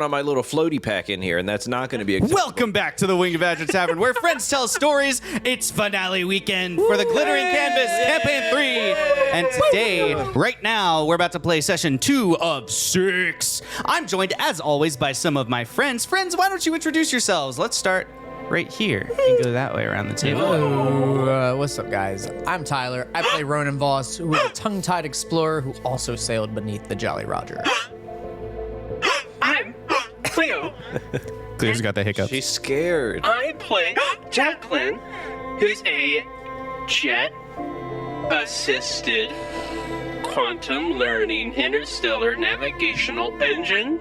on my little floaty pack in here, and that's not going to be Welcome back to the Winged Badger Tavern, where friends tell stories. It's finale weekend for the Glittering Canvas Campaign 3. And today, right now, we're about to play session 2 of 6. I'm joined, as always, by some of my friends. Friends, why don't you introduce yourselves? Let's start right here and go that way around the table. Hello, what's up, guys? I'm Tyler. I play Ronan Voss, who is a tongue-tied explorer who also sailed beneath the Jolly Roger. I'm Cleo. Cleo's got the hiccups. She's scared. I play Jacqueline, who's a jet-assisted quantum learning interstellar navigational engine.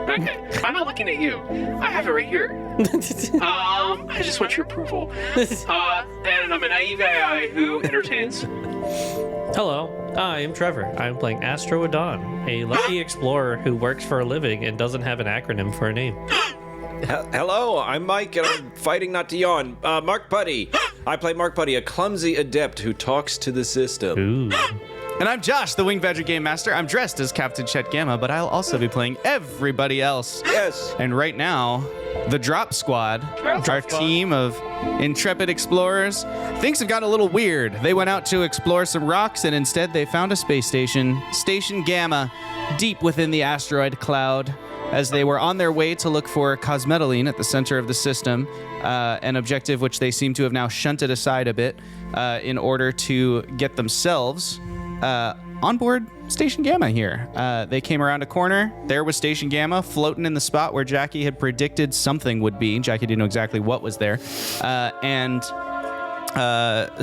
Okay, I'm not looking at you. I have it right here. I just want your approval. And I'm a naive AI who entertains. Hello, I'm Trevor. I'm playing Astro, a lucky explorer who works for a living and doesn't have an acronym for a name. Hello, I'm Mike, and I'm fighting not to yawn. Mark Putty. I play Mark Putty, a clumsy adept who talks to the system. Ooh. And I'm Josh, the Winged Badger Game Master. I'm dressed as Captain Chet Gamma, but I'll also be playing everybody else. Yes. And right now, the Drop Squad, our team of intrepid explorers, things have gotten a little weird. They went out to explore some rocks, and instead they found a space station, Station Gamma, deep within the asteroid cloud, as they were on their way to look for cosmetoline at the center of the system, an objective which they seem to have now shunted aside a bit in order to get themselves on board Station Gamma here. They came around a corner. There was Station Gamma floating in the spot where Jackie had predicted something would be. Jackie didn't know exactly what was there. And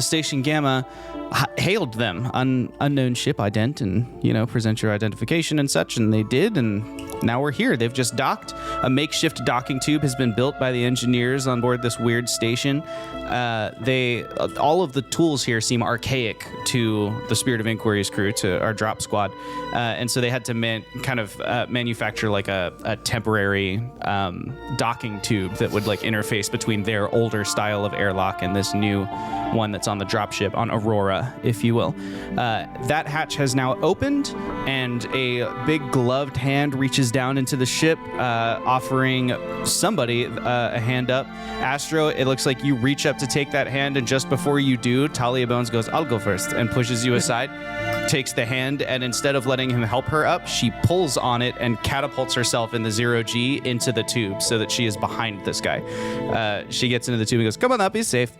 Station Gamma hailed them, unknown ship ident, and, present your identification and such, and they did, and now we're here. They've just docked. A makeshift docking tube has been built by the engineers on board this weird station. All of the tools here seem archaic to the Spirit of Inquiry's crew, to our drop squad, and so they had to manufacture like a temporary docking tube that would interface between their older style of airlock and this new one that's on the dropship, on Aurora, if you will. That hatch has now opened, and a big gloved hand reaches down into the ship, offering somebody a hand up. Astro, it looks like you reach up to take that hand, and just before you do, Talia Bones goes, "I'll go first," and pushes you aside, takes the hand, and instead of letting him help her up, she pulls on it and catapults herself in the 0G into the tube so that she is behind this guy. She gets into the tube and goes, "Come on up, he's safe."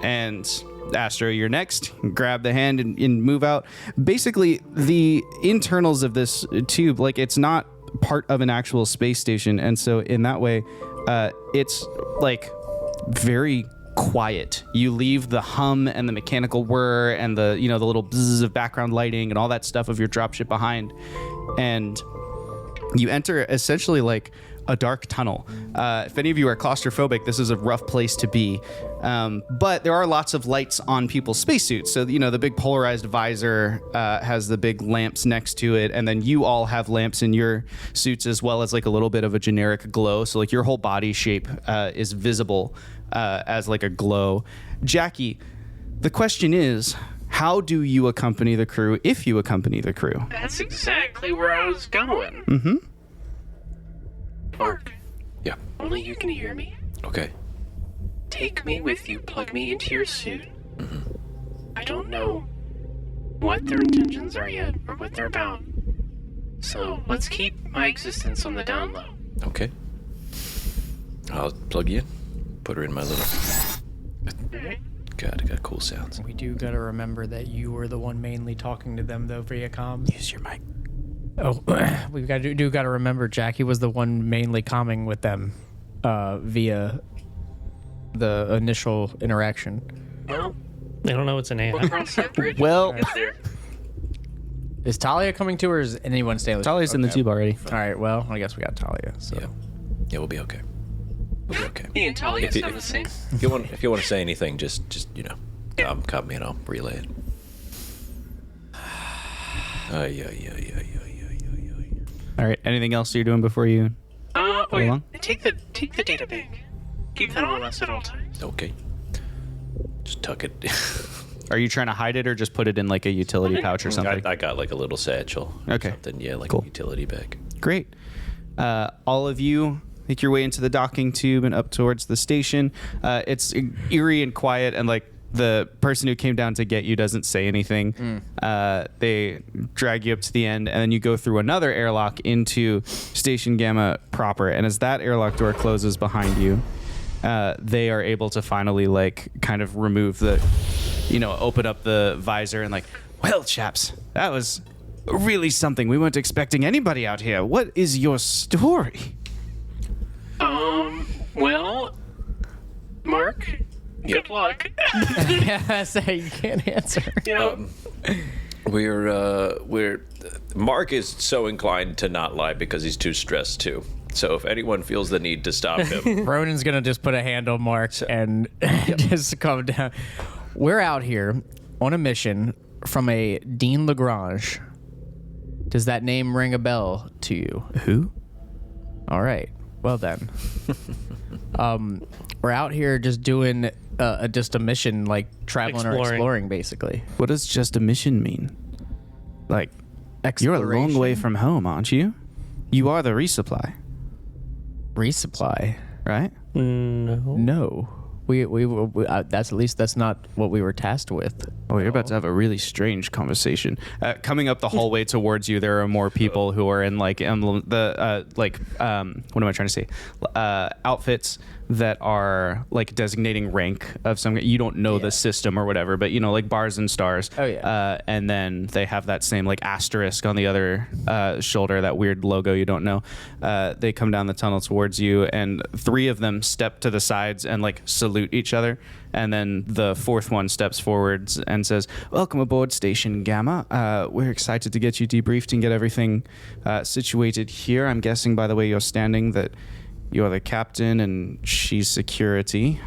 And Astro, you're next. Grab the hand and move out. Basically, the internals of this tube, it's not part of an actual space station, and so in that way, it's very quiet. You leave the hum and the mechanical whir and the the little bzzz of background lighting and all that stuff of your dropship behind, and you enter essentially a dark tunnel. If any of you are claustrophobic, this is a rough place to be. But there are lots of lights on people's spacesuits. So, the big polarized visor has the big lamps next to it. And then you all have lamps in your suits, as well as a little bit of a generic glow. So your whole body shape is visible as a glow. Jackie, the question is, how do you accompany the crew, if you accompany the crew? That's exactly where I was going. Mm-hmm. Mark. Yeah. Only you can hear me. Okay. Take me with you. Plug me into your suit. Mm-hmm. I don't know what their intentions are yet or what they're about. So let's keep my existence on the down low. Okay. I'll plug you in. Put her in my little... Alright. God, it got cool sounds. We do gotta remember that you were the one mainly talking to them, though, via comms. Use your mic. Oh, we gotta remember Jackie was the one mainly calming with them via the initial interaction. Well, They don't know it's an we'll AI. cross that bridge. Well- when we get there. Is Talia coming to, or is anyone staying? Talia's in the tube already. All right, well, I guess we got Talia. So. Yeah, we'll be okay. We'll be okay. Me and Talia sound the same. If you want to say anything, just come me and I'll relay it. Yeah. All right. Anything else you're doing before you? Oh Go yeah. along. Take the data bank. Keep that on us at all times. Okay. Just tuck it. Are you trying to hide it or just put it in a utility pouch or something? I got a little satchel. Okay. Something, yeah, Cool. a utility bag. Great. All of you make your way into the docking tube and up towards the station. It's eerie and quiet, and like the person who came down to get you doesn't say anything. They drag you up to the end, and then you go through another airlock into Station Gamma proper. And as that airlock door closes behind you, they are able to finally like kind of remove the, open up the visor and like, well, chaps, that was really something. We weren't expecting anybody out here. What is your story? Well, Mark, good luck. Yeah, so you can't answer. We're Mark is so inclined to not lie because he's too stressed too. So if anyone feels the need to stop him, Ronan's gonna just put a hand on Mark and just calm down. We're out here on a mission from a Dean Lagrange. Does that name ring a bell to you? Who? All right. Well then, we're out here just doing just a mission, like traveling or exploring, basically. What does just a mission mean? Like, you're a long way from home, aren't you? You are the resupply, Resupply? right? No. We that's at least that's not what we were tasked with. Oh, you're about to have a really strange conversation. Coming up the hallway towards you, there are more people who are in like emblem, what am I trying to say? Outfits that are like designating rank of some. You don't know the system or whatever, but like bars and stars. Oh yeah. And then they have that same like asterisk on the other shoulder, that weird logo you don't know. They come down the tunnel towards you, and 3 of them step to the sides and like salute each other, and then the 4th one steps forwards and says, "Welcome aboard Station Gamma. We're excited to get you debriefed and get everything situated here. I'm guessing by the way you're standing that you're the captain and she's security."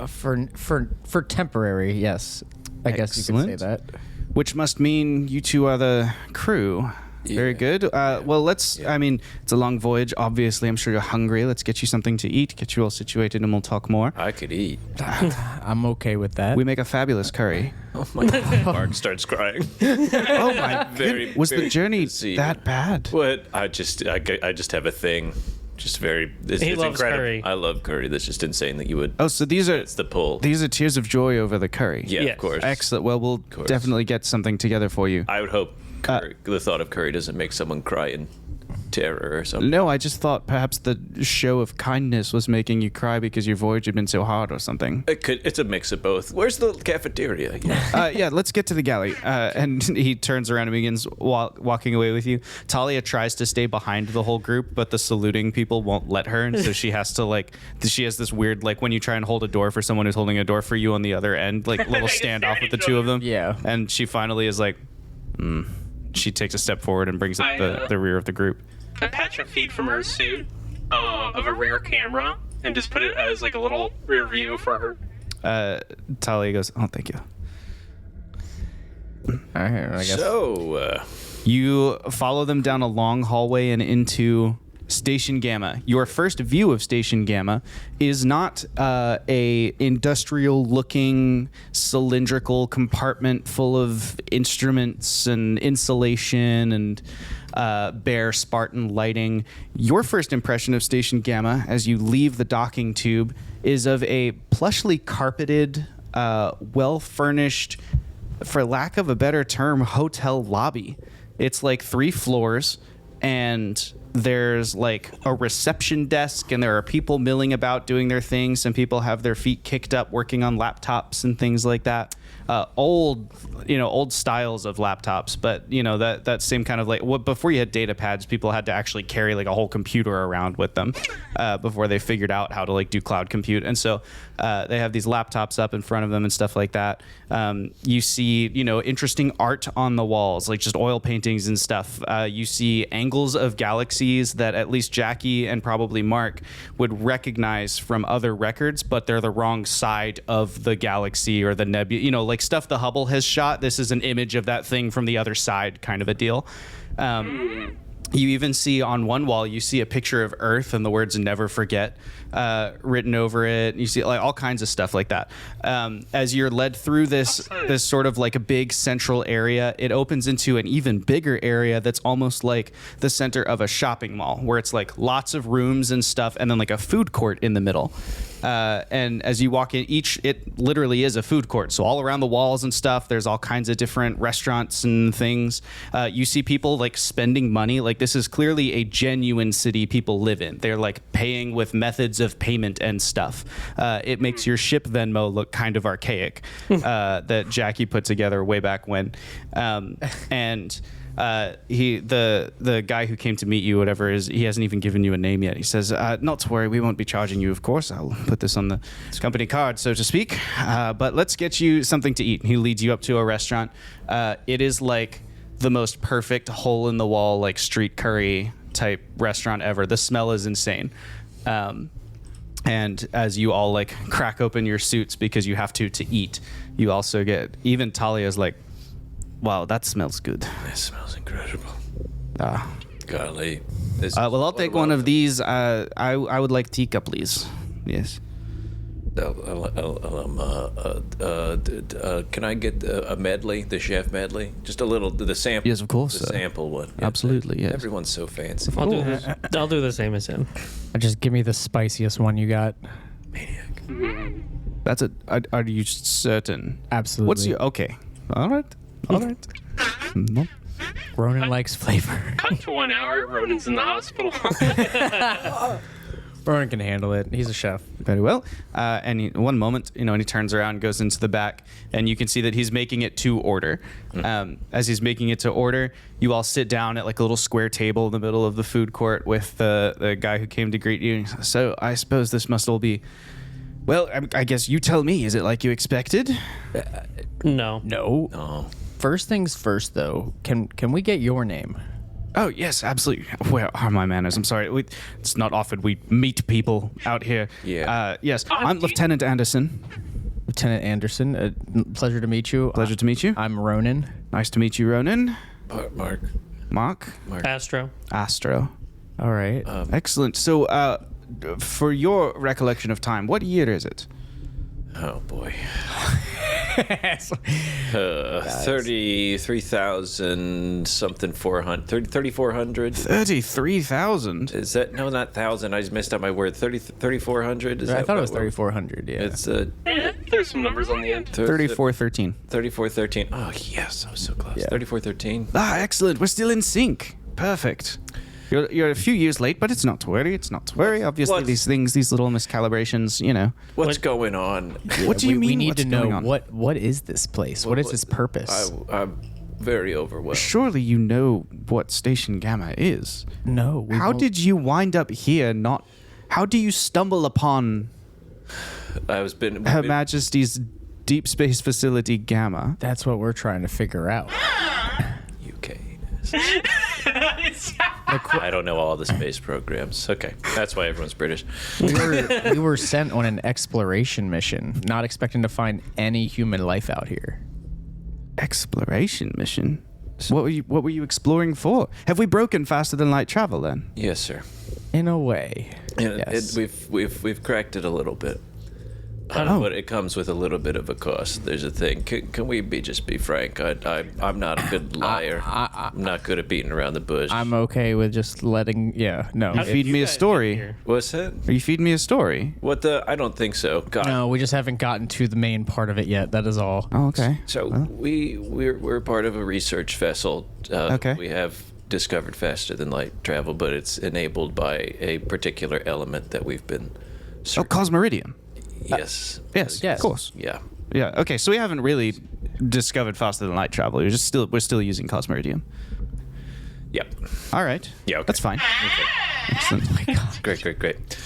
For temporary, yes. I guess you could say Excellent. that. Which must mean you 2 are the crew. Very good. Well, it's a long voyage. Obviously, I'm sure you're hungry. Let's get you something to eat, get you all situated, and we'll talk more. I could eat. I'm okay with that. We make a fabulous curry. Oh my God. Mark starts crying. Oh my Very, Was the very journey good to see. that bad? What? I just have a thing. Just very. It's He loves incredible. curry. I love curry. That's just insane that you would. Oh, so these are It's the pull. tears of joy over the curry. Yeah, Yes. of course. Excellent. Well, we'll course. definitely get something together for you. I would hope the thought of curry doesn't make someone cry in terror or something. No, I just thought perhaps the show of kindness was making you cry because your voyage had been so hard or something. It's a mix of both. Where's the cafeteria? Yeah, let's get to the galley. And he turns around and begins walking away with you. Talia tries to stay behind the whole group, but the saluting people won't let her. And so she has to she has this weird, like when you try and hold a door for someone who's holding a door for you on the other end, like little standoff with the 2 of them. Yeah. And she finally is like, She takes a step forward and brings up the rear of the group. I patch a feed from her suit of a rear camera and just put it as like a little rear view for her. Talia goes, "Oh, thank you." All right, I guess. So, You follow them down a long hallway and into Station Gamma. Your first view of Station Gamma is not a industrial-looking cylindrical compartment full of instruments and insulation and bare Spartan lighting. Your first impression of Station Gamma as you leave the docking tube is of a plushly carpeted, well-furnished, for lack of a better term, hotel lobby. It's like 3 floors, and there's like a reception desk, and there are people milling about doing their things. Some people have their feet kicked up working on laptops and things like that. Old styles of laptops, but that same kind of before you had data pads, people had to actually carry like a whole computer around with them before they figured out how to do cloud compute. And so they have these laptops up in front of them and stuff like that. You see, interesting art on the walls, like just oil paintings and stuff. You see angles of galaxies that at least Jackie and probably Mark would recognize from other records, but they're the wrong side of the galaxy or the nebula, like stuff the Hubble has shot. This is an image of that thing from the other side, kind of a deal. You even see on one wall, you see a picture of Earth and the words "Never Forget" written over it. You see like all kinds of stuff like that. As you're led through this sort of like a big central area, it opens into an even bigger area that's almost like the center of a shopping mall, where it's like lots of rooms and stuff, and then like a food court in the middle. And as you walk in, it literally is a food court. So all around the walls and stuff, there's all kinds of different restaurants and things. You see people like spending money. Like this is clearly a genuine city people live in. They're like paying with methods of payment and stuff. It makes your ship Venmo look kind of archaic that Jackie put together way back when. The guy who came to meet you, whatever is, he hasn't even given you a name yet. He says, not to worry, we won't be charging you, of course. I'll put this on the company card, so to speak. But let's get you something to eat. He leads you up to a restaurant. It is like the most perfect hole in the wall, like street curry type restaurant ever. The smell is insane. And as you all like crack open your suits because you have to eat, you also get, even Talia's like, wow, that smells good. It smells incredible. Golly. Well, I'll take one of these. I would like tikka, please. Yes. Can I get a medley, the chef medley? Just a little, the sample. Yes, of course. The sample one. Yeah. Absolutely, yes. Everyone's so fancy. I'll do the same as him. Just give me the spiciest one you got. Maniac. That's it. Are you certain? Absolutely. What's your... Okay. All right. Ronan likes flavor. Cut to 1 hour. Ronan's in the hospital. Ronan can handle it. He's a chef. Very well. One moment, and he turns around, goes into the back, and you can see that he's making it to order. As he's making it to order, you all sit down at like a little square table in the middle of the food court with the guy who came to greet you. So I suppose this must all be... Well, I guess you tell me. Is it like you expected? No. No. First things first, though. Can we get your name? Oh, yes, absolutely. Where are my manners? I'm sorry. It's not often we meet people out here. Yeah. Yes, I'm Lieutenant Anderson. Lieutenant Anderson. Pleasure to meet you. Pleasure to meet you. I'm Ronan. Nice to meet you, Ronan. Mark. Astro. Astro. All right. Excellent. So, for your recollection of time, what year is it? Oh, boy. 33,000 something 400. 3,400. 33,000? Is that... No, not 1,000. I just messed up my word. 3,400? I thought it was 3,400, yeah. It's There's some numbers on the end. 3413. 3413. Oh, yes. I was so close. 3413. Excellent. We're still in sync. Perfect. You're a few years late, but it's not to worry. Obviously, these little miscalibrations, What's going on? What do you mean? We need what's to going know on? what is this place? What is its purpose? I'm very overwhelmed. Surely you know what Station Gamma is. No. How did you wind up here? How do you stumble upon Her Majesty's Deep Space Facility Gamma? That's what we're trying to figure out. UK. I don't know all the space programs. Okay, that's why everyone's British. We were sent on an exploration mission, not expecting to find any human life out here. Exploration mission? What were you exploring for? Have we broken faster than light travel then? Yes, sir. In a way. Yes. We've cracked it a little bit. But it comes with a little bit of a cost. There's a thing. Can we just be frank? I'm not a good liar. I'm not good at beating around the bush. I'm okay with just letting. Yeah, no. You feed me a story. What's that? Are you feeding me a story? What the? I don't think so. God. No, we just haven't gotten to the main part of it yet. That is all. Oh, okay. So we're part of a research vessel. Okay. We have discovered faster than light travel, but it's enabled by a particular element that we've been. Cosmeridium. Yes. Yes. Of course. Yeah. Yeah. Okay. So we haven't really discovered faster than light travel. We're still using Cosmeridium. Yep. All right. Yeah. Okay. That's fine. Okay. Excellent. Oh my God. Great.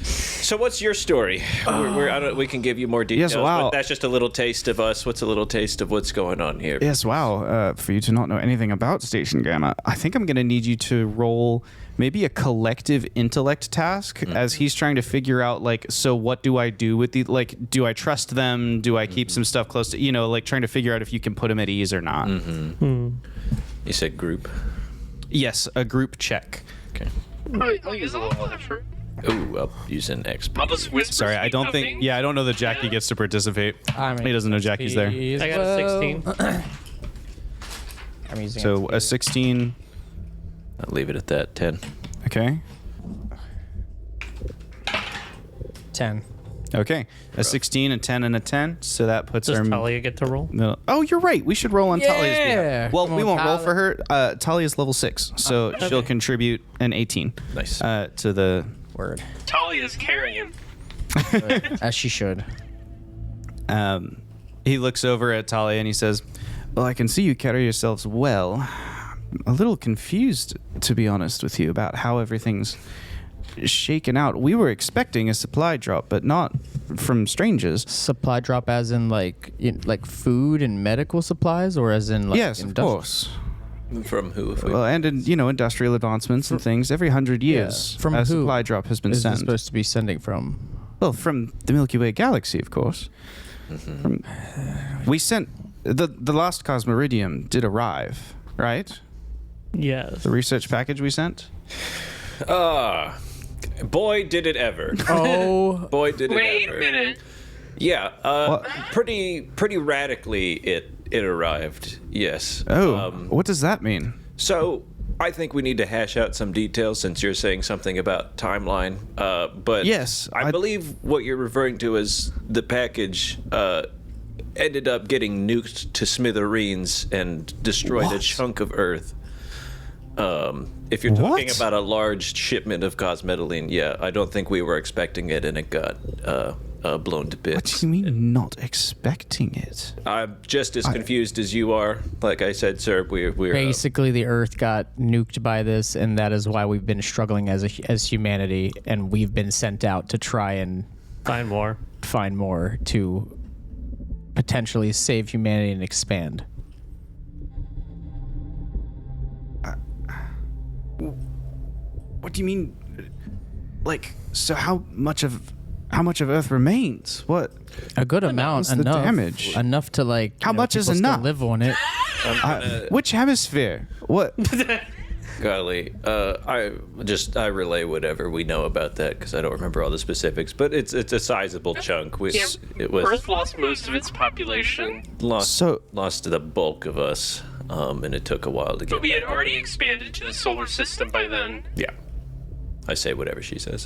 So what's your story? We can give you more details. Yes, wow. But that's just a little taste of us. What's a little taste of what's going on here? Yes, wow. For you to not know anything about Station Gamma, I think I'm going to need you to roll maybe a collective intellect task as he's trying to figure out, so what do I do with do I trust them? Do I keep some stuff close to, trying to figure out if you can put him at ease or not. You said group? Yes, a group check. Okay. I'll use a little effort. Ooh, I'll use an expert. I'll just whisper. Sorry, I don't think. Yeah, I don't know that Jackie gets to participate. He doesn't know Jackie's there. I got a 16. I'm using So a 16. I'll leave it at that. 10. Okay. 10. Okay. A 16, a 10, and a 10. So that puts Does our. Talia get to roll? No. Oh, you're right. We should roll on Talia's Yeah. behalf. Well, Come we on, won't roll Talia. for her. Talia's level 6, so she'll contribute an 18. Nice. To the. Word. Talia's carrying. As she should. He looks over at Talia and he says, "Well, I can see you carry yourselves well. A little confused, to be honest with you, about how everything's shaken out. We were expecting a supply drop, but not from strangers." Supply drop as in like food and medical supplies, or as in like Yes, of course. From who? If we, Well, and in industrial advancents and things, every 100 years, From a who supply drop has been is this sent. supposed to be sending from? Well, from the Milky Way galaxy, of course. We sent the last Cosmoridium did arrive, right? Yes. The research package we sent. boy, did it ever. Oh, Boy, did it Wait ever. a minute. Yeah, What? pretty radically it arrived. Yes. Oh, what does that mean? So I think we need to hash out some details since you're saying something about timeline. But Yes, I believe what you're referring to as the package ended up getting nuked to smithereens and destroyed a What? chunk of Earth. If you're talking What? about a large shipment of cosmetalene, yeah, I don't think we were expecting it, and it got blown to What bits. do you mean not expecting it? I'm just as confused as you are. Like I said, sir, we're basically the Earth got nuked by this, and that is why we've been struggling as humanity, and we've been sent out to try and Find more. find more to potentially save humanity and expand. What do you mean? Like, so how much of Earth remains? What? A good amount, What's the enough, damage? enough to like. How much is people still enough? Live on it. Which hemisphere? What? Golly, I relay whatever we know about that because I don't remember all the specifics. But it's a sizable chunk. Yeah, It was Earth lost most of its population, lost So- to the bulk of us, and it took a while to get. but we had back. already expanded to the solar system by then. Yeah, I say whatever she says.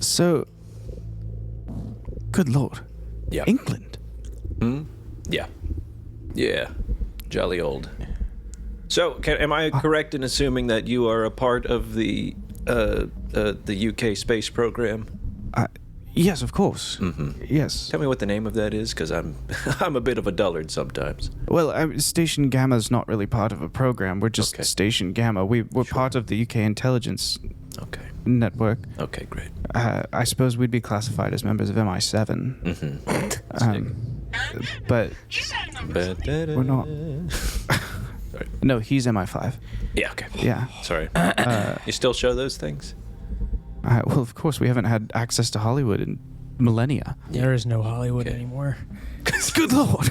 So, good lord, Yeah, England. yeah, jolly old. So, am I correct in assuming that you are a part of the UK space program? Yes, of course. Yes. Tell me what the name of that is, because I'm I'm a bit of a dullard sometimes. Well, Station Gamma's not really part of a program. We're just Okay. Station Gamma. We're part of the UK intelligence Okay. network. Okay, great. I suppose we'd be classified as members of MI7. But we're not. Sorry. No, he's MI5. Yeah. Okay. Yeah. Sorry. You still show those things? Well, of course, we haven't had access to Hollywood in millennia. There is no Hollywood anymore. Good lord.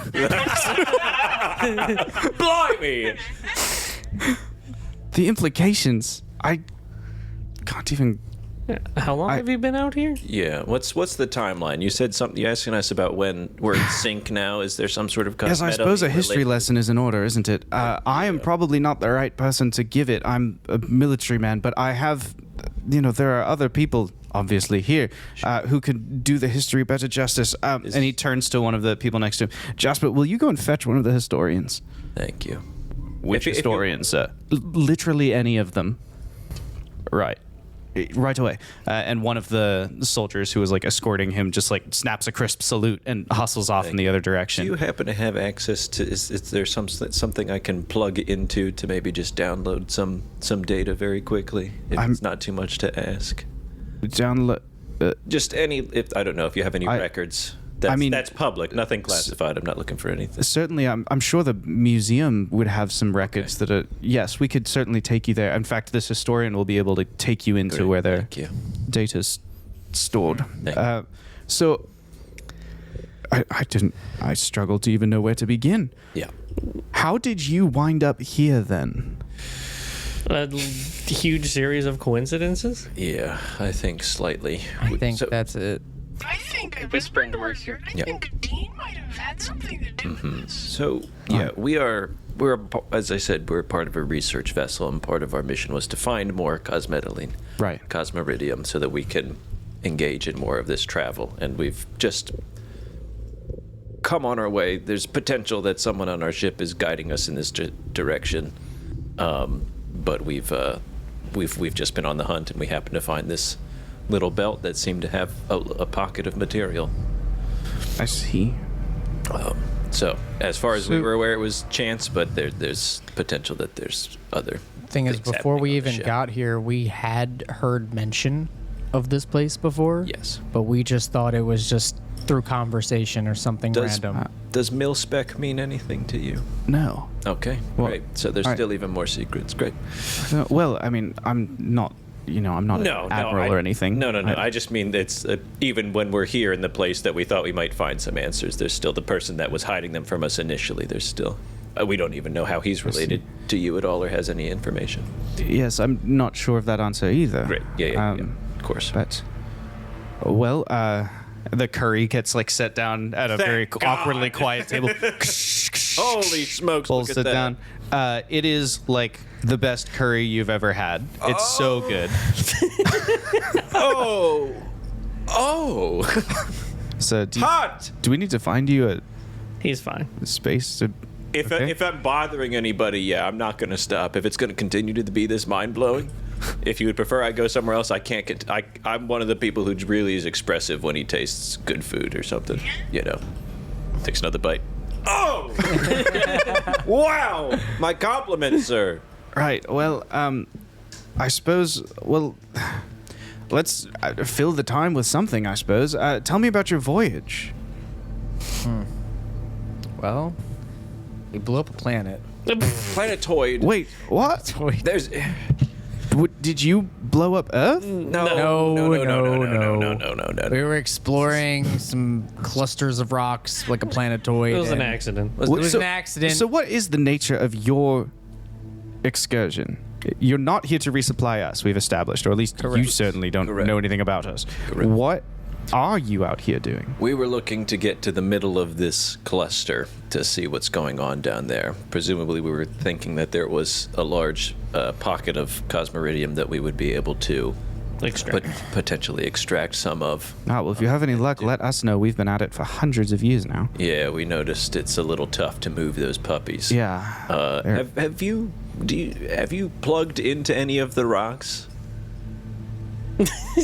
Blimey! The implications. I can't even. How long have you been out here? Yeah. What's the timeline? You said something. You're asking us about when we're in sync now. Is there some sort of Yes, I suppose a history related- lesson is in order, isn't it? I am probably not the right person to give it. I'm a military man, but I have, there are other people, obviously, here who could do the history better justice. And he turns to one of the people next to him. Jasper, will you go and fetch one of the historians? Thank you. Which If you- historians, sir? Literally any of them. Right. Right away. And one of the soldiers who was like escorting him just like snaps a crisp salute and hustles off in the other direction. Do you happen to have access to? Is there something I can plug into to maybe just download some data very quickly? If it's not too much to ask. Download. Just any. If I don't know if you have any records. That's public. Nothing classified. I'm not looking for anything. Certainly, I'm sure the museum would have some records that are. Yes, we could certainly take you there. In fact, this historian will be able to take you into Great, where their thank you. data's stored. Thank you. So, I struggled to even know where to begin. Yeah. How did you wind up here then? A huge series of coincidences. Yeah, I think slightly. I think that's it. I think I whispered to Mercer. I Yeah. think Dean might have had something to do with this. So yeah, as I said, we're part of a research vessel, and part of our mission was to find more cosmetiline, Right. cosmeridium, so that we can engage in more of this travel. And we've just come on our way. There's potential that someone on our ship is guiding us in this direction, but we've just been on the hunt, and we happen to find this little belt that seemed to have a pocket of material. I see. So as far as we So- were aware, it was chance, but there's potential that there's other Thing is, things before we happening on the even ship. got here, we had heard mention of this place before. Yes. But we just thought it was just through conversation or something random. Does mil-spec mean anything to you? No. Okay, Well, great. So there's all right. still even more secrets. Great. Well, I mean, I'm not an admiral or anything. No. I just mean it's even when we're here in the place that we thought we might find some answers, there's still the person that was hiding them from us initially. There's still. We don't even know how he's related to you at all or has any information. Yes, I'm not sure of that answer either. Great. Yeah. Of course. But, well, the curry gets like set down at a very God. awkwardly quiet table. Holy smokes! Pulls look it at that. down. It is like the best curry you've ever had. It's so good. Oh. So do, Hot. do we need to find you a He's fine. space to? If Okay. if I'm bothering anybody, yeah, I'm not gonna stop. If it's gonna continue to be this mind blowing, if you would prefer I go somewhere else, I can't get. I'm one of the people who really is expressive when he tastes good food or something. You know, takes another bite. Oh! Wow! My compliments, sir. Right. Well, I suppose. Well, let's fill the time with something. I suppose. Tell me about your voyage. Well, we blew up a planet. Planetoid. Wait, what? There's. Did you blow up Earth? No. No. We No. were exploring some clusters of rocks like a planetoid. It was an and accident. It was an accident. So, what is the nature of your excursion? You're not here to resupply us, we've established, or at least you certainly don't Correct. know anything about us. Correct. What are you out here doing? We were looking to get to the middle of this cluster to see what's going on down there. Presumably, we were thinking that there was a large pocket of cosmeridium that we would be able to potentially extract some of. Ah, well, if you have any luck, let us know. We've been at it for hundreds of years now. Yeah, we noticed it's a little tough to move those puppies. Yeah. They're- Have you plugged into any of the rocks?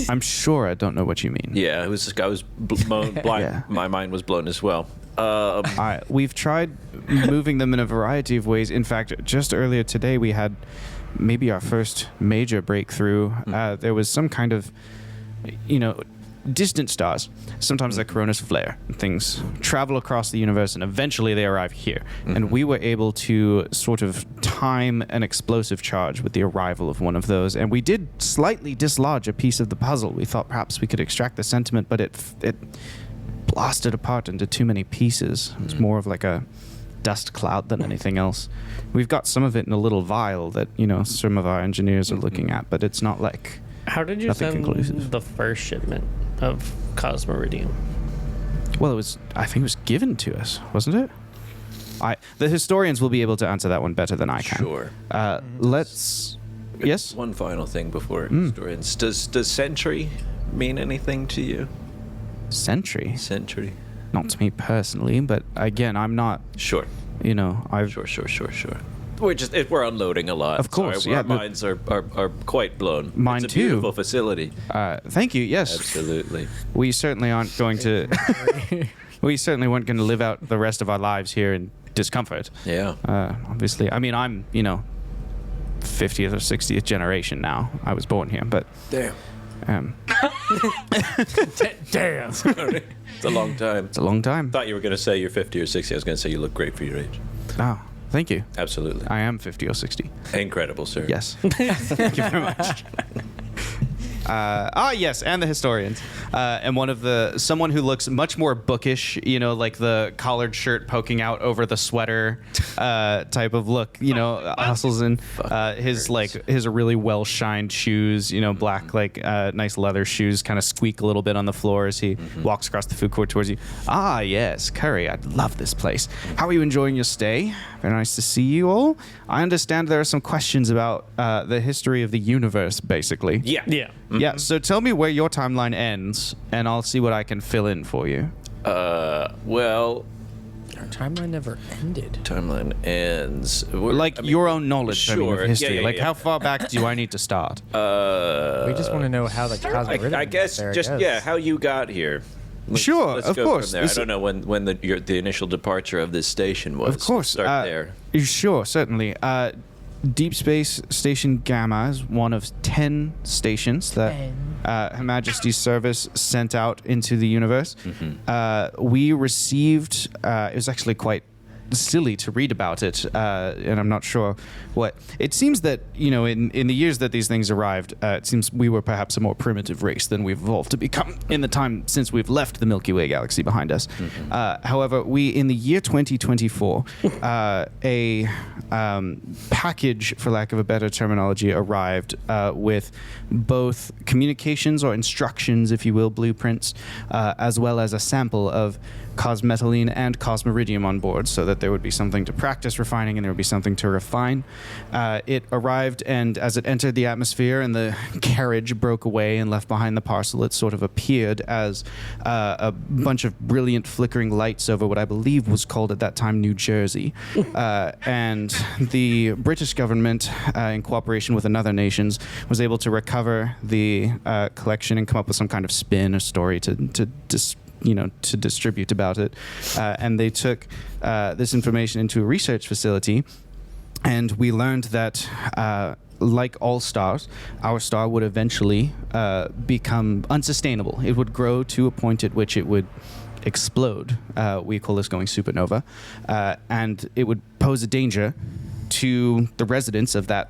I'm sure I don't know what you mean. Yeah, I was blind. Yeah. My mind was blown as well. We've tried moving them in a variety of ways. In fact, just earlier today, we had maybe our first major breakthrough. There was some kind of, distant stars. Sometimes they're coronas flare. Things travel across the universe, and eventually they arrive here. And we were able to sort of time an explosive charge with the arrival of one of those. And we did slightly dislodge a piece of the puzzle. We thought perhaps we could extract the sentiment, but it blasted apart into too many pieces. It was more of like a dust cloud than anything else. We've got some of it in a little vial that, some of our engineers are looking at, but it's not like How did you nothing send conclusive. the first shipment of cosmeridium? Well, I think it was given to us, wasn't it? The historians will be able to answer that one better than I can. Sure. Let's. Yes. One final thing before historians. Does century mean anything to you? Century. Century. Not to me personally, but again, I'm not. Sure. I've. Sure. We're unloading a lot. Of course, Sorry, yeah, Our but- minds are quite blown. Mine it's a too. beautiful facility. Thank you. Yes. Absolutely. We certainly aren't going to. We certainly weren't going to live out the rest of our lives here in discomfort. Yeah. Obviously, I mean, I'm 50th or 60th generation now. I was born here, but Damn. Damn. Sorry. It's a long time. it's a long time. Thought you were going to say you're 50 or 60. I was going to say you look great for your age. Oh, thank you. Absolutely. I am 50 or 60. Incredible, sir. Yes. Thank you very much. Yes, and the historians. And someone who looks much more bookish, like the collared shirt poking out over the sweater type of look, hustles in his really well-shined shoes, black, nice leather shoes, kind of squeak a little bit on the floor as he walks across the food court towards you. Ah, yes, Curry, I love this place. How are you enjoying your stay? Very nice to see you all. I understand there are some questions about the history of the universe, basically. Yeah. Yeah, so tell me where your timeline ends, and I'll see what I can fill in for you. Well, Our timeline never ended. timeline ends. Your own knowledge of sure. history. Yeah. How far back do I need to start? We just want to know how the cosmic rhythm I guess got there, how you got here. Sure, let's of go course. From there. I don't know when the initial departure of this station was. Of course. Start there. Sure, certainly. Deep Space Station Gamma is one of 10 stations that Her Majesty's service sent out into the universe. We received, it was actually quite silly to read about it, and I'm not sure what. It seems that, in the years that these things arrived, it seems we were perhaps a more primitive race than we've evolved to become in the time since we've left the Milky Way galaxy behind us. However, in the year 2024, a package, for lack of a better terminology, arrived with both communications or instructions, if you will, blueprints, as well as a sample of cosmethylene and cosmeridium on board, so that there would be something to practice refining and there would be something to refine. It arrived, and as it entered the atmosphere and the carriage broke away and left behind the parcel, it sort of appeared as a bunch of brilliant flickering lights over what I believe was called at that time New Jersey. And the British government, in cooperation with another nations, was able to recover the collection and come up with some kind of spin or story to distribute about it. And they took this information into a research facility, and we learned that, like all stars, our star would eventually become unsustainable. It would grow to a point at which it would explode. We call this going supernova. And it would pose a danger to the residents of that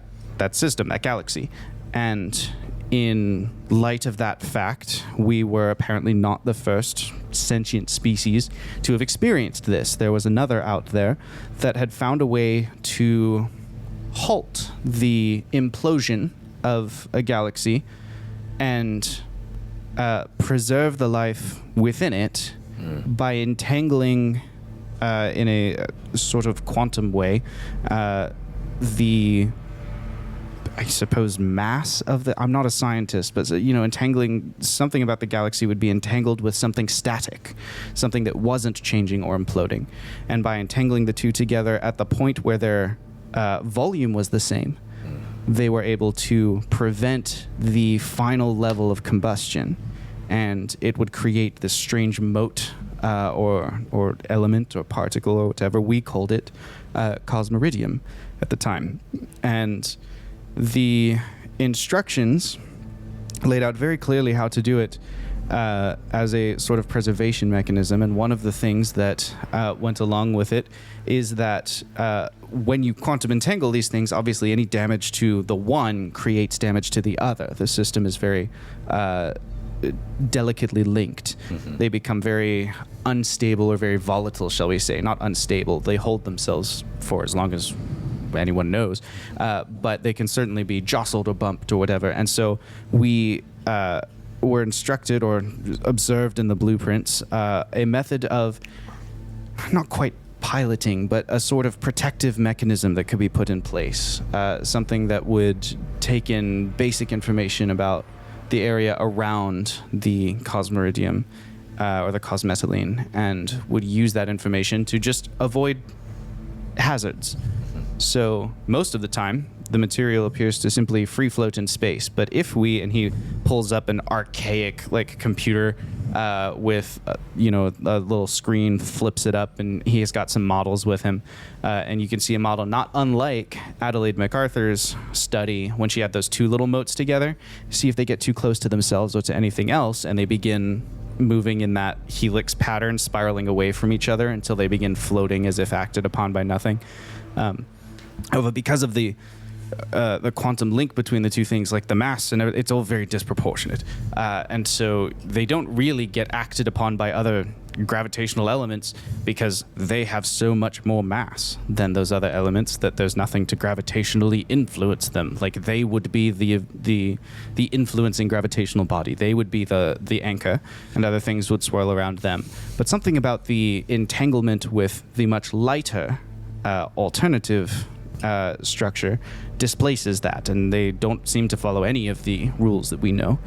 system, that galaxy. And in light of that fact, we were apparently not the first sentient species to have experienced this. There was another out there that had found a way to halt the implosion of a galaxy and preserve the life within it by entangling, in a sort of quantum way, the, I suppose, mass of the... I'm not a scientist, but, entangling something about the galaxy would be entangled with something static, something that wasn't changing or imploding. And by entangling the two together at the point where their volume was the same, they were able to prevent the final level of combustion. And it would create this strange mote or element or particle or whatever. We called it cosmeridium at the time. And the instructions laid out very clearly how to do it as a sort of preservation mechanism. And one of the things that went along with it is that when you quantum entangle these things, obviously any damage to the one creates damage to the other. The system is very delicately linked. They become very unstable or very volatile, shall we say. Not unstable. They hold themselves for as long as anyone knows, but they can certainly be jostled or bumped or whatever. And so we were instructed or observed in the blueprints a method of not quite piloting, but a sort of protective mechanism that could be put in place, something that would take in basic information about the area around the cosmeridium or the cosmethylene, and would use that information to just avoid hazards. So most of the time, the material appears to simply free float in space. But if we, and he pulls up an archaic computer with a little screen, flips it up, and he has got some models with him, and you can see a model not unlike Adelaide MacArthur's study when she had those two little motes together. See if they get too close to themselves or to anything else, and they begin moving in that helix pattern, spiraling away from each other until they begin floating as if acted upon by nothing. However, because of the the quantum link between the two things, like the mass, and it's all very disproportionate. And so they don't really get acted upon by other gravitational elements because they have so much more mass than those other elements that there's nothing to gravitationally influence them. Like they would be the influencing gravitational body. They would be the anchor, and other things would swirl around them. But something about the entanglement with the much lighter alternative structure displaces that, and they don't seem to follow any of the rules that we know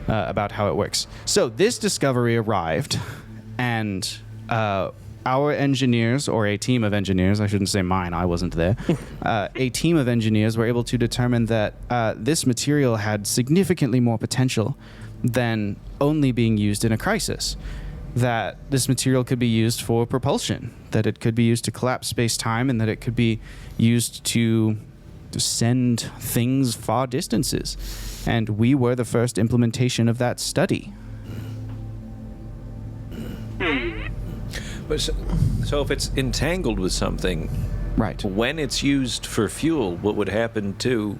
about how it works. So this discovery arrived, and our engineers, or a team of engineers, I shouldn't say mine, I wasn't there, a team of engineers were able to determine that this material had significantly more potential than only being used in a crisis. That this material could be used for propulsion, that it could be used to collapse space-time, and that it could be used to send things far distances. And we were the first implementation of that study. But so if it's entangled with something, Right. when it's used for fuel, what would happen to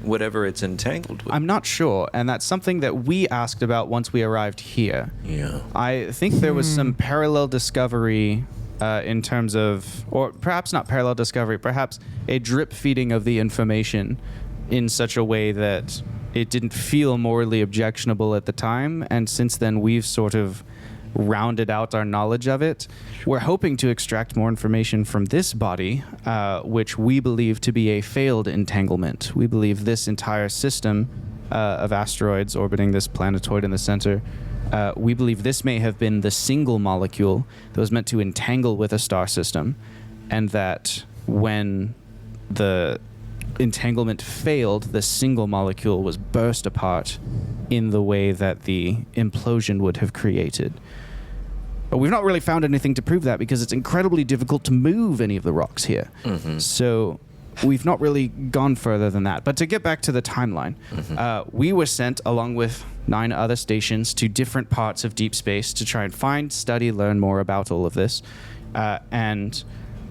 whatever it's entangled with? I'm not sure, and that's something that we asked about once we arrived here. Yeah. I think there was some parallel discovery in terms of, or perhaps not parallel discovery, perhaps a drip feeding of the information in such a way that it didn't feel morally objectionable at the time, and since then we've sort of rounded out our knowledge of it. We're hoping to extract more information from this body, which we believe to be a failed entanglement. We believe this entire system of asteroids orbiting this planetoid in the center, we believe this may have been the single molecule that was meant to entangle with a star system, and that when the entanglement failed, the single molecule was burst apart in the way that the implosion would have created. But we've not really found anything to prove that because it's incredibly difficult to move any of the rocks here. Mm-hmm. So we've not really gone further than that. But to get back to the timeline, we were sent along with 9 other stations to different parts of deep space to try and find, study, learn more about all of this. And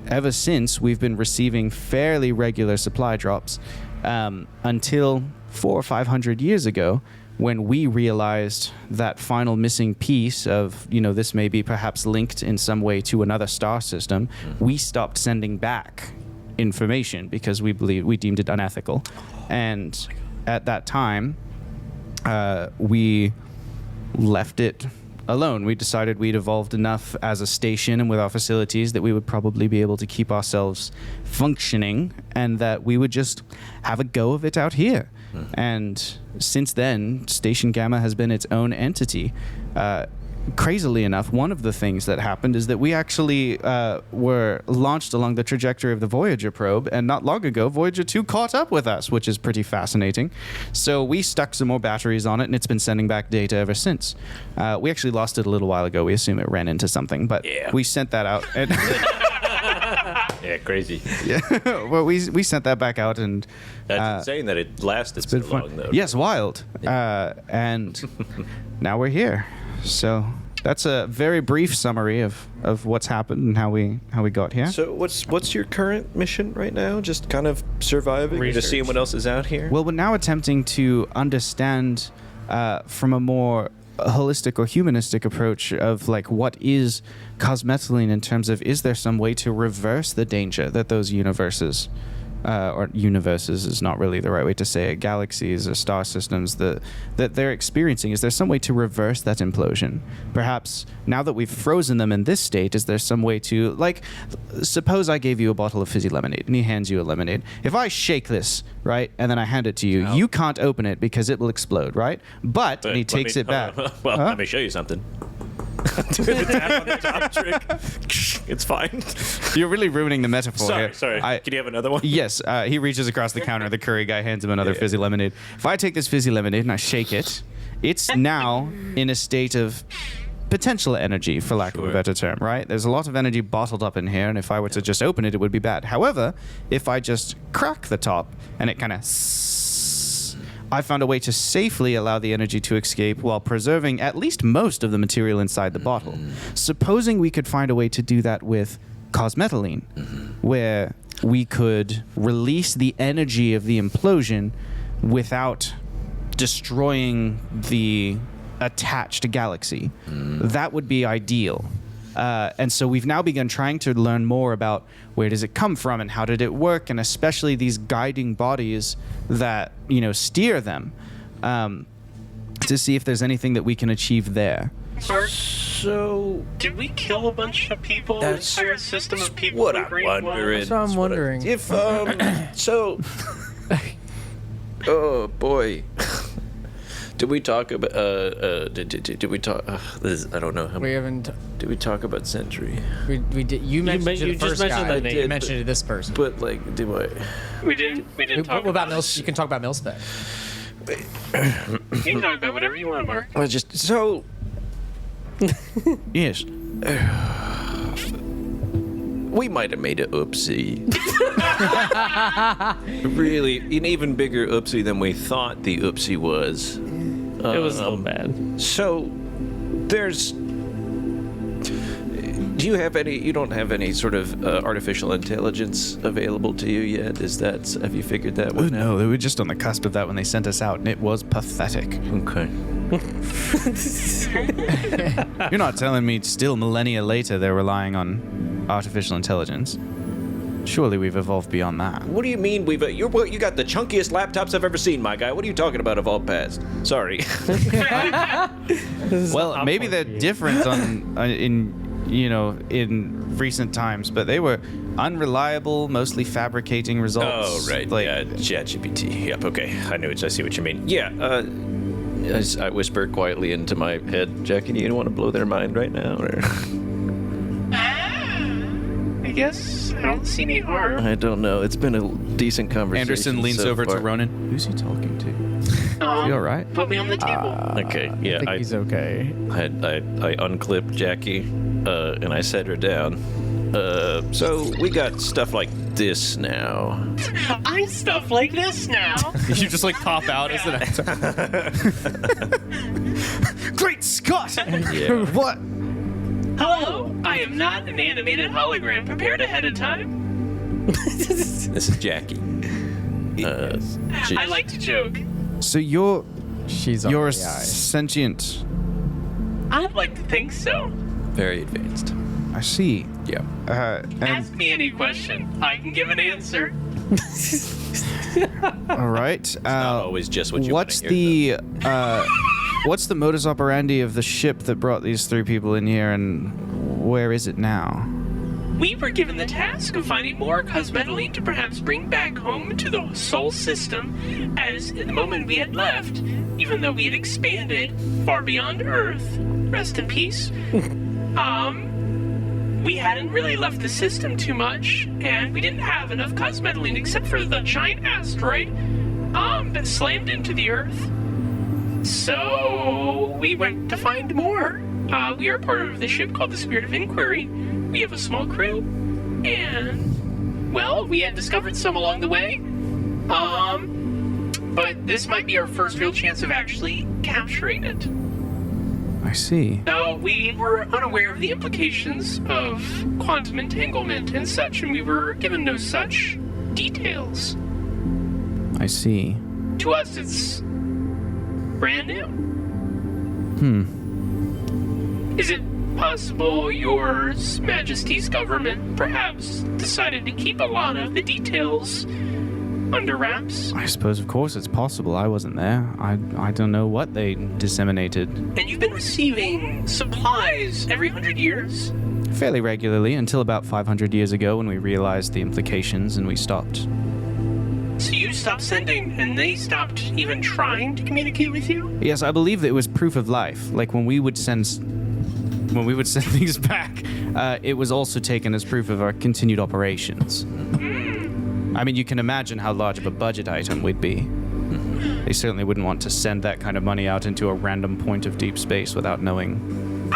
ever since, we've been receiving fairly regular supply drops until 400 or 500 years ago, when we realized that final missing piece of, this may be perhaps linked in some way to another star system, we stopped sending back information because we deemed it unethical. And at that time, we left it alone. We decided we'd evolved enough as a station and with our facilities that we would probably be able to keep ourselves functioning, and that we would just have a go of it out here. And since then, Station Gamma has been its own entity. Crazily enough, one of the things that happened is that we actually were launched along the trajectory of the Voyager probe, and not long ago, Voyager 2 caught up with us, which is pretty fascinating. So we stuck some more batteries on it, and it's been sending back data ever since. We actually lost it a little while ago. We assume it ran into something, but we sent that out. And Yeah, crazy. yeah, well, we sent that back out, and That's insane that it lasted so long, though. Yes, wild. And now we're here. So that's a very brief summary of what's happened and how we got here. So what's your current mission right now? Just kind of surviving, just seeing what else is out here? Well, we're now attempting to understand from a more holistic or humanistic approach of like what is cosmethylene in terms of, is there some way to reverse the danger that those universes or universes is not really the right way to say it, galaxies or star systems that they're experiencing? Is there some way to reverse that implosion? Perhaps now that we've frozen them in this state, is there some way to, like, suppose I gave you a bottle of fizzy lemonade and he hands you a lemonade. If I shake this, right, and then I hand it to you, you can't open it because it will explode, right? But and he takes it back. Well, let me show you something. Do the tap on the top trick. It's fine. You're really ruining the metaphor here. Sorry. Can you have another one? Yes. He reaches across the counter. The curry guy hands him another fizzy lemonade. If I take this fizzy lemonade and I shake it, it's now in a state of potential energy, for lack of a better term, right? There's a lot of energy bottled up in here, and if I were to just open it, it would be bad. However, if I just crack the top and it kind of I found a way to safely allow the energy to escape while preserving at least most of the material inside the bottle. Supposing we could find a way to do that with cosmethylene, where we could release the energy of the implosion without destroying the attached galaxy. That would be ideal. And so we've now begun trying to learn more about where does it come from and how did it work, and especially these guiding bodies that, steer them, to see if there's anything that we can achieve there. So Did we kill a bunch of people? That's An entire system of people? what in I'm Great Wall? wondering. That's what I'm wondering. If so, oh boy, did we talk about did we talk? This is, I don't know. We haven't. Did we talk about Sentry? We did. You mentioned it to you the just first mentioned guy. the name. You mentioned it to this person. But like, do I? We didn't talk What about it. Mil? You can talk about Milspec. You can talk about whatever you want, Mark. I just so. Yes. We might have made an oopsie. Really, an even bigger oopsie than we thought the oopsie was. It was so bad. So, there's. Do you have any? You don't have any sort of artificial intelligence available to you yet? Have you figured that one out? No, they were just on the cusp of that when they sent us out, and it was pathetic. Okay. You're not telling me still millennia later they're relying on artificial intelligence? Surely we've evolved beyond that. What do you mean we've? You got the chunkiest laptops I've ever seen, my guy. What are you talking about? Evolved past? Sorry. Well, maybe they're different in recent times, but they were unreliable, mostly fabricating results. Oh, right. Like, Yeah, ChatGPT. Yep. Okay. I see what you mean. Yeah. I whisper quietly into my head, Jackie, do you want to blow their mind right now? Or? I guess I don't see any harm. I don't know. It's been a decent conversation. Anderson leans so over far. to Ronan. Who's he talking to? You all right? Put me on the table. Okay. Yeah. I think he's okay. I unclipped Jackie, and I set her down. So we got stuff like this now. I'm stuff like this now. You just like pop out as an actor. Great Scott! Yeah. What? Hello, I am not an animated hologram prepared ahead of time. This is Jackie. I like to joke. So you're She's on you're the eye. sentient. I'd like to think so. Very advanced. I see. Yeah. And Ask me any question. I can give an answer. all right. Not always just what you What's want to hear, what's the modus operandi of the ship that brought these three people in here, and where is it now? We were given the task of finding more cosmetoline to perhaps bring back home to the Sol system, as in the moment we had left, even though we had expanded far beyond Earth, rest in peace, we hadn't really left the system too much, and we didn't have enough cosmetoline except for the giant asteroid that slammed into the Earth. So we went to find more. We are part of the ship called the Spirit of Inquiry. We have a small crew, and, well, we had discovered some along the way. But this might be our first real chance of actually capturing it. I see. No, we were unaware of the implications of quantum entanglement and such, and we were given no such details. I see. To us, it's brand new. Is it possible your Majesty's government perhaps decided to keep a lot of the details under wraps? I suppose, of course, it's possible. I wasn't there. I don't know what they disseminated. And you've been receiving supplies every 100 years? Fairly regularly, until about 500 years ago when we realized the implications and we stopped. So you stopped sending, and they stopped even trying to communicate with you? Yes, I believe that it was proof of life. Like when we would send things back, it was also taken as proof of our continued operations. I mean, you can imagine how large of a budget item we'd be. They certainly wouldn't want to send that kind of money out into a random point of deep space without knowing.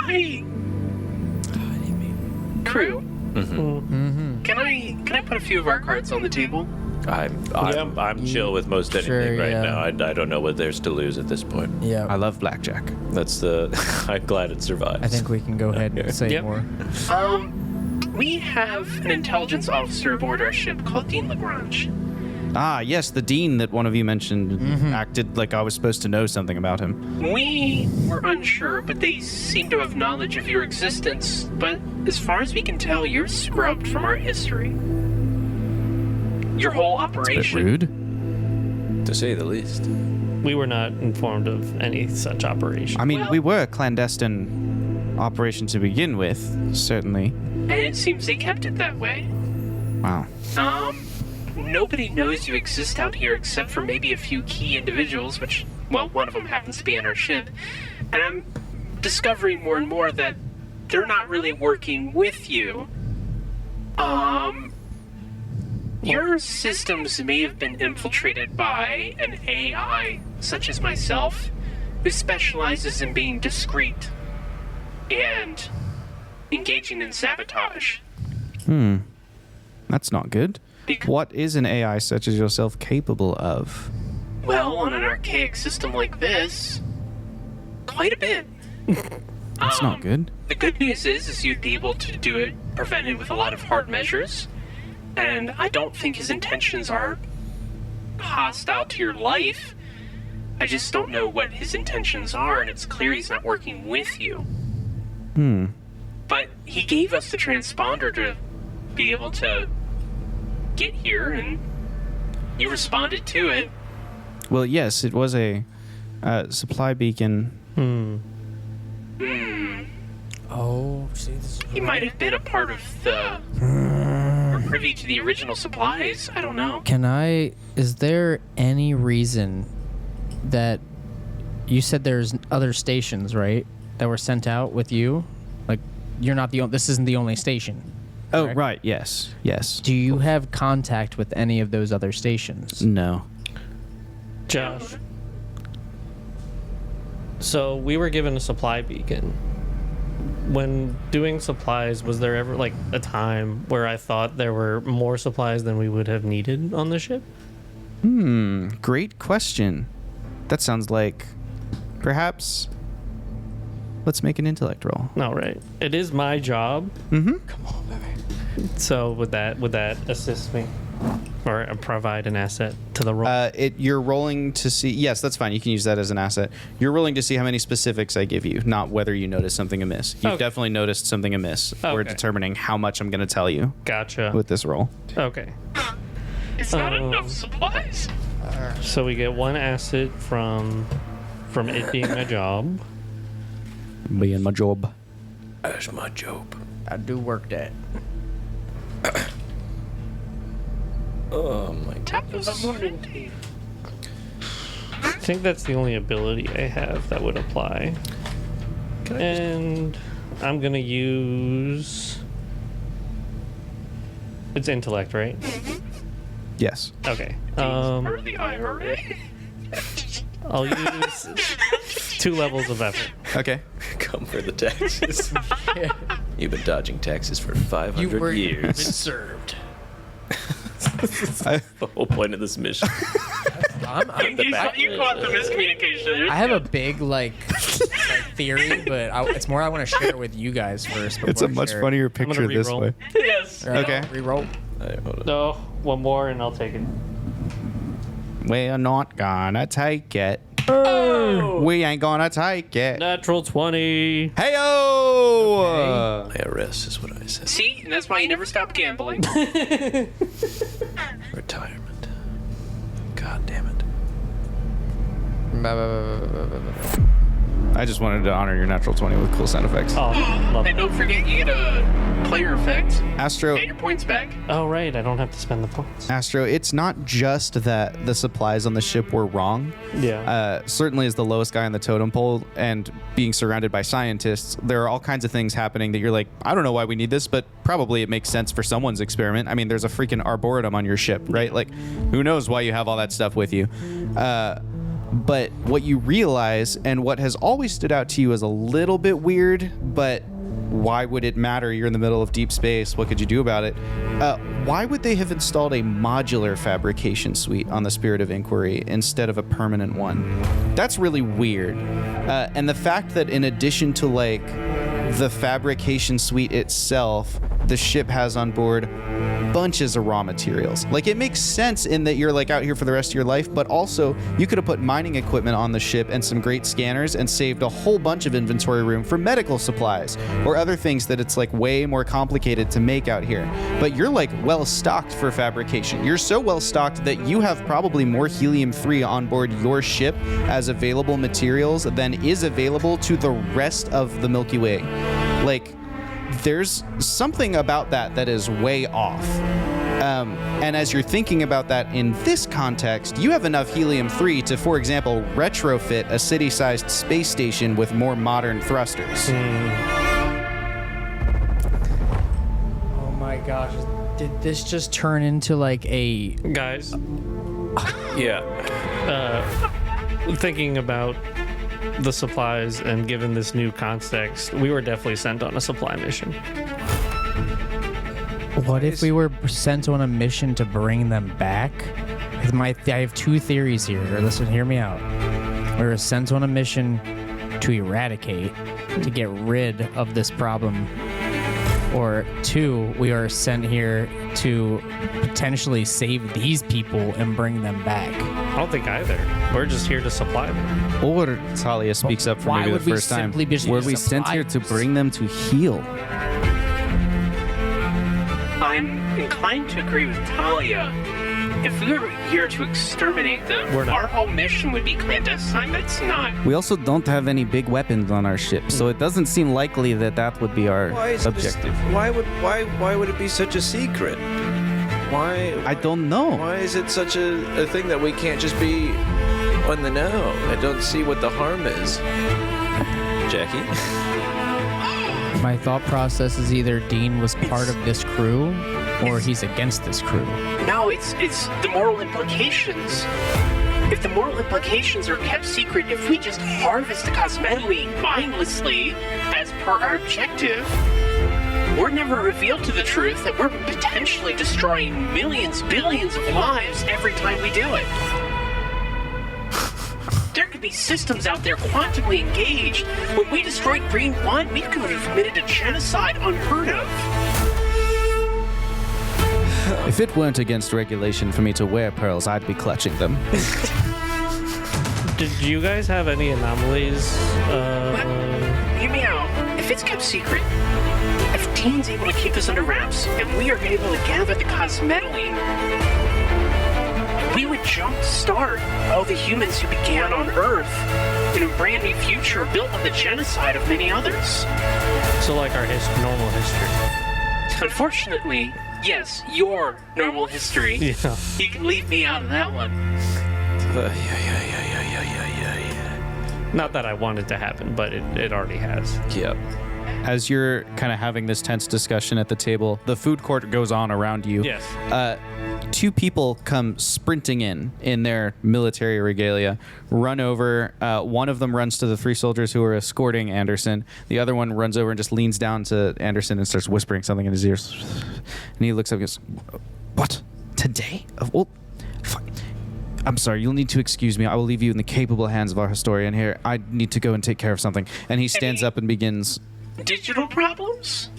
Crew. Can I put a few of our cards on the table? I'm chill with most anything Sure, right yeah. now. I don't know what there's to lose at this point. Yeah. I love blackjack. That's the. I'm glad it survives. I think we can go ahead and say Yep. more. We have an intelligence officer aboard our ship called Dean Lagrange. Ah, yes, the dean that one of you mentioned acted like I was supposed to know something about him. We were unsure, but they seem to have knowledge of your existence. But as far as we can tell, you're scrubbed from our history. Your whole It's a bit operation. rude. To say the least. We were not informed of any such operation. I mean, Well- we were a clandestine operation to begin with, certainly. And it seems they kept it that way. Wow. Nobody knows you exist out here except for maybe a few key individuals, which, well, one of them happens to be on our ship. And I'm discovering more and more that they're not really working with you. Your systems may have been infiltrated by an AI, such as myself, who specializes in being discreet and engaging in sabotage. That's not good. What is an AI such as yourself capable of? Well, on an archaic system like this, quite a bit. That's not good. The good news is you'd be able to do it prevented with a lot of hard measures. And I don't think his intentions are hostile to your life. I just don't know what his intentions are, and it's clear he's not working with you. But he gave us the transponder to be able to get here, and you responded to it. Well, yes, it was a supply beacon. Oh, see, this is He might have been a part of the... or privy to the original supplies. I don't know. Is there any reason that you said there's other stations, right, that were sent out with you? Like, you're not this isn't the only station. Oh, Correct. right. Yes. Yes. Do you have contact with any of those other stations? No. Josh. So we were given a supply beacon. When doing supplies, was there ever like a time where I thought there were more supplies than we would have needed on the ship? Great question. That sounds like perhaps let's make an intellect roll. No, right. It is my job. So would that assist me or provide an asset to the roll? You're rolling to see. Yes, that's fine. You can use that as an asset. You're rolling to see how many specifics I give you, not whether you notice something amiss. You've Okay. definitely noticed something amiss. We're Okay. determining how much I'm going to tell you Gotcha. with this roll. Okay. It's not enough supplies. So we get one asset from it being my job. Being my job. That's my job. I do work that. Oh my Top of goodness. the morning tea. I think that's the only ability I have that would apply. And I'm gonna use. It's intellect, right? Yes. Okay. Or the IRA. I'll use 2 levels of effort. Okay. Come for the taxes. You've been dodging taxes for 500 years. served. The whole point of this mission. You caught the miscommunication. I have a big like theory, but it's more I want to share it with you guys first. It's a before I much share it. funnier gonna picture this re-roll. way. Yes. Okay. Reroll. Alright, hold on. No, one more and I'll take it. We're not gonna take it. Oh! We ain't gonna take it. Natural 20. Heyo! IRS is what I said. See, and that's why you never stop gambling. Retirement. God damn it. I just wanted to honor your natural 20 with cool sound effects. Oh, love And it. don't forget you get a player effect. Astro, Get your points back. Oh, right. I don't have to spend the points. Astro, it's not just that the supplies on the ship were wrong. Yeah. Certainly as the lowest guy on the totem pole and being surrounded by scientists, there are all kinds of things happening that you're like, I don't know why we need this, but probably it makes sense for someone's experiment. I mean, there's a freaking arboretum on your ship, right? Like, who knows why you have all that stuff with you? But what you realize, and what has always stood out to you as a little bit weird, but why would it matter? You're in the middle of deep space. What could you do about it? Why would they have installed a modular fabrication suite on the Spirit of Inquiry instead of a permanent one? That's really weird. And the fact that in addition to like the fabrication suite itself, the ship has on board bunches of raw materials. Like, it makes sense in that you're like out here for the rest of your life, but also you could have put mining equipment on the ship and some great scanners and saved a whole bunch of inventory room for medical supplies or other things that it's like way more complicated to make out here. But you're like well stocked for fabrication. You're so well stocked that you have probably more helium-3 on board your ship as available materials than is available to the rest of the Milky Way. Like, there's something about that is way off. And as you're thinking about that in this context, you have enough helium-3 to, for example, retrofit a city-sized space station with more modern thrusters. Oh my gosh. Did this just turn into like a... Guys, Yeah. thinking about the supplies and given this new context, we were definitely sent on a supply mission. What if we were sent on a mission to bring them back? I have two theories here. Listen, hear me out. We were sent on a mission to eradicate, to get rid of this problem. Or two, we are sent here to potentially save these people and bring them back. I don't think either. We're just here to supply them. Or, Talia speaks up for Why maybe would the we first time, simply be were we sent here to bring them to heal? I'm inclined to agree with Talia. If we were here to exterminate them, We're not. our whole mission would be clandestine, but it's not. We also don't have any big weapons on our ship, so it doesn't seem likely that would be our Why is objective. Why would it be such a secret? Why? I don't know. Why is it such a thing that we can't just be on the know? I don't see what the harm is. Jackie? My thought process is either Dean was part of this crew or he's against this crew. No, it's the moral implications. If the moral implications are kept secret, if we just harvest the cosmetically mindlessly as per our objective, we're never revealed to the truth that we're potentially destroying millions, billions of lives every time we do it. There could be systems out there quantumly engaged. When we destroyed Green 1, we could have committed a genocide unheard of. If it weren't against regulation for me to wear pearls, I'd be clutching them. Did you guys have any anomalies? Hear me out. If it's kept secret, if Dean's able to keep this under wraps, and we are able to gather the cosmetically, we would jumpstart all the humans who began on Earth in a brand new future built on the genocide of many others. So like our normal history. Unfortunately, yes, your normal history. Yeah. You can leave me out of that one. Yeah. Not that I want it to happen, but it already has. Yep. As you're kind of having this tense discussion at the table, the food court goes on around you. Yes. Two people come sprinting in their military regalia, run over. One of them runs to the three soldiers who are escorting Anderson. The other one runs over and just leans down to Anderson and starts whispering something in his ears. And he looks up and goes, "What? Today? Well, fine. I'm sorry, you'll need to excuse me. I will leave you in the capable hands of our historian here. I need to go and take care of something." And he stands up and begins... Digital problems?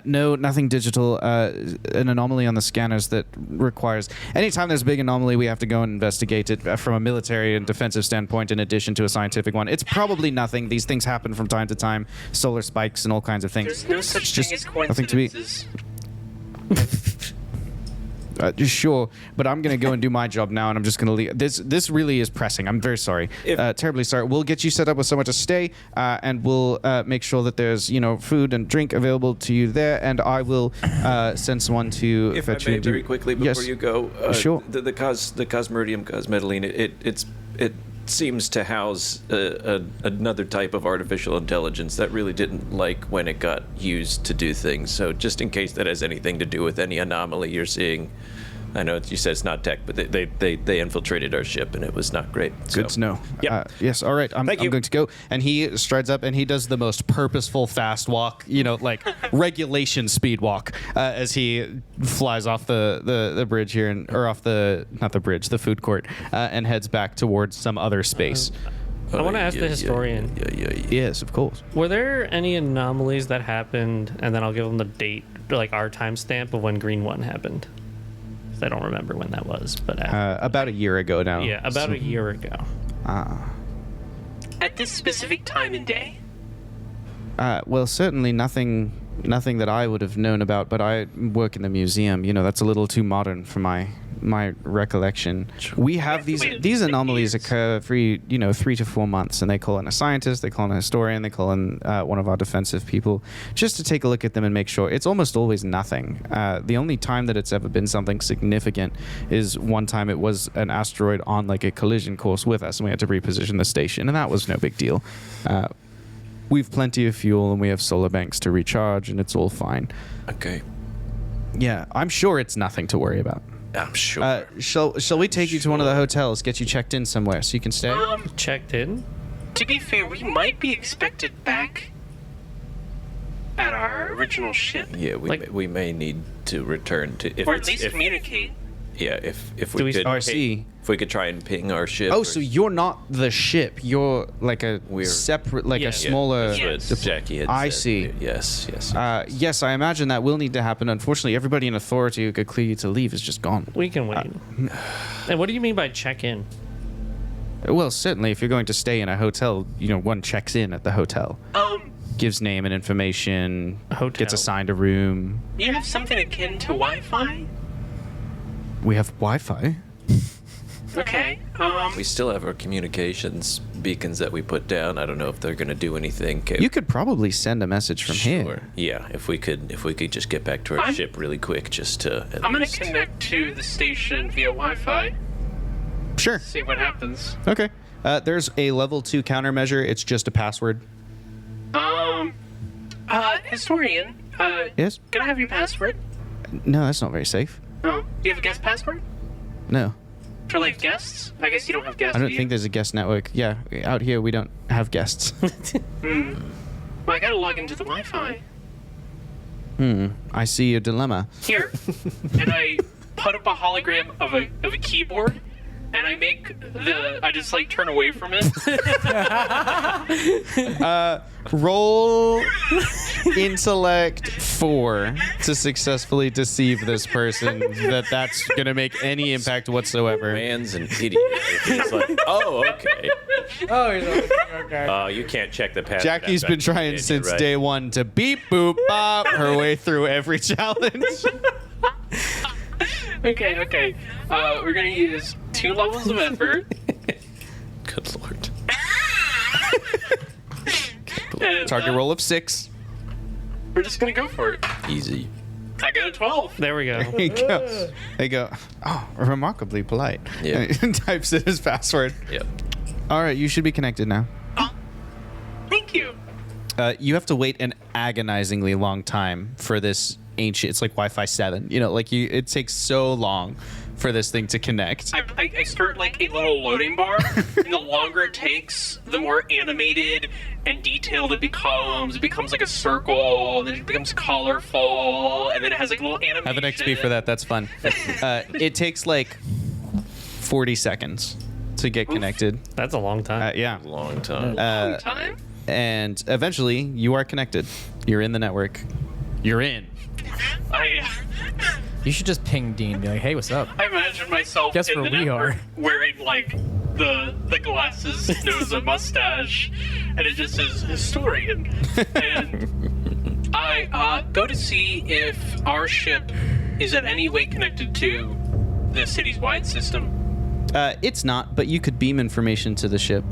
No, nothing digital. An anomaly on the scanners that requires... Anytime there's a big anomaly, we have to go and investigate it from a military and defensive standpoint in addition to a scientific one. It's probably nothing. These things happen from time to time. Solar spikes and all kinds of things. There's no such thing as nothing to be... coincidences. Sure, but I'm going to go and do my job now, and I'm just going to leave. This really is pressing. I'm very sorry. Terribly sorry. We'll get you set up with somewhere to stay, and we'll make sure that there's, food and drink available to you there, and I will send someone to If I fetch you. may, very quickly before you go, Sure. The cosmeridium cosmetalene, it seems to house another type of artificial intelligence that really didn't like when it got used to do things. So just in case that has anything to do with any anomaly you're seeing, I know you said it's not tech, but they infiltrated our ship and it was not great. Good to know. Yeah. Yes. All right. I'm Thank you. going to go. And he strides up and he does the most purposeful fast walk, like regulation speed walk, as he flies off the bridge here or off not the bridge, the food court, and heads back towards some other space. I want to ask the historian. Yes, of course. Were there any anomalies that happened, and then I'll give them the date like our timestamp of when Green 1 happened. 'Cause I don't remember when that was, but About a year ago now. yeah, about a year ago. At this specific time and day? Well, certainly nothing that I would have known about, but I work in the museum. You know, that's a little too modern for my recollection. We have these anomalies occur every 3 to 4 months, and they call in a scientist, they call in a historian, they call in one of our defensive people just to take a look at them and make sure. It's almost always nothing. The only time that it's ever been something significant is one time it was an asteroid on like a collision course with us, and we had to reposition the station, and that was no big deal. We've plenty of fuel, and we have solar banks to recharge, and it's all fine. Okay. Yeah, I'm sure it's nothing to worry about. I'm sure. Shall we take you to one of the hotels, get you checked in somewhere so you can stay? Checked in. To be fair, we might be expected back at our original ship. Yeah, we may need to return to... Or at least communicate. Yeah, if Do we we- could... Oh, I see. If we could try and ping our ship. Oh, so you're not the ship. You're like a We're- separate, like Yeah. a smaller... That's what Jackie had I said. see. Yes. Yes, I imagine that will need to happen. Unfortunately, everybody in authority who could clear you to leave is just gone. We can wait. And what do you mean by check in? Well, certainly, if you're going to stay in a hotel, one checks in at the hotel. Gives name and information, Hotel. gets assigned a room. You have something akin to Wi-Fi? We have Wi-Fi. Okay. We still have our communications beacons that we put down. I don't know if they're going to do anything. You could probably send a message from Sure. here. Yeah, if we could just get back to our I'm- ship really quick, just to. I'm gonna connect to the station via Wi-Fi. Sure. See what happens. Okay. There's a level 2 countermeasure. It's just a password. Historian. Yes? Can I have your password? No, that's not very safe. Oh, do you have a guest password? No. For like guests? I guess you don't have guests. I don't do you? think there's a guest network. Yeah, out here we don't have guests. Well, I gotta log into the Wi-Fi. I see your dilemma. Here, and I put up a hologram of a keyboard, and I just like turn away from it. Roll intellect 4 to successfully deceive this person that's going to make any impact whatsoever. Man's an idiot. He's like, oh, okay. Oh, he's okay. You can't check the password. Jackie's been trying since day one to beep, boop, bop her way through every challenge. Okay. We're gonna use 2 levels of effort. Good lord. And, Target roll of 6. we're just gonna go for it. Easy. I got a 12. There we go. There you go. They go, oh, remarkably polite. Yeah. And types in his password. Yep. All right, you should be connected now. Thank you. You have to wait an agonizingly long time for this ancient. It's like Wi-Fi 7. It takes so long for this thing to connect. I start like a little loading bar, and the longer it takes, the more animated and detailed it becomes. It becomes like a circle, and then it becomes colorful, and then it has like a little animation. Have an XP for that. That's fun. It takes like 40 seconds to get connected. That's a long time. Yeah. Long time. Long time. And eventually, you are connected. You're in the network. You're in. You should just ping Dean and be like, hey, what's up? I imagine myself Guess in where the we network are. wearing like the glasses, nose, a mustache, and it just says historian. And I go to see if our ship is in any way connected to the city's wide system. It's not, but you could beam information to the ship.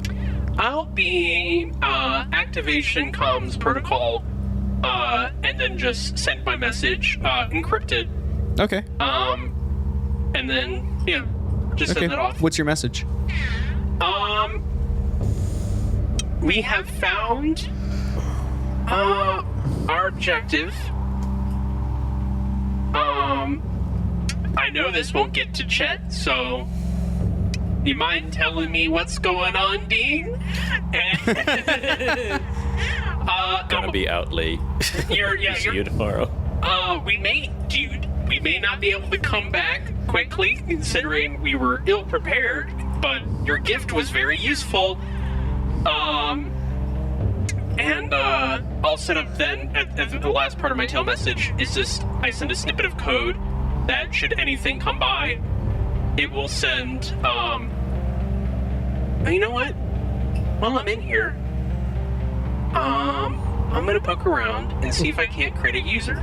I'll be activation comms protocol, and then just send my message encrypted. Okay. And then just Okay. send that off. What's your message? We have found our objective. I know this won't get to Chet, so you mind telling me what's going on, Dean? And Gonna be out late. See you tomorrow. we may not be able to come back quickly, considering we were ill prepared, but your gift was very useful. And I'll set up then, at the last part of my tail message, is just I send a snippet of code that should anything come by, it will send, you know what? While I'm in here, I'm gonna poke around and see if I can't create a user.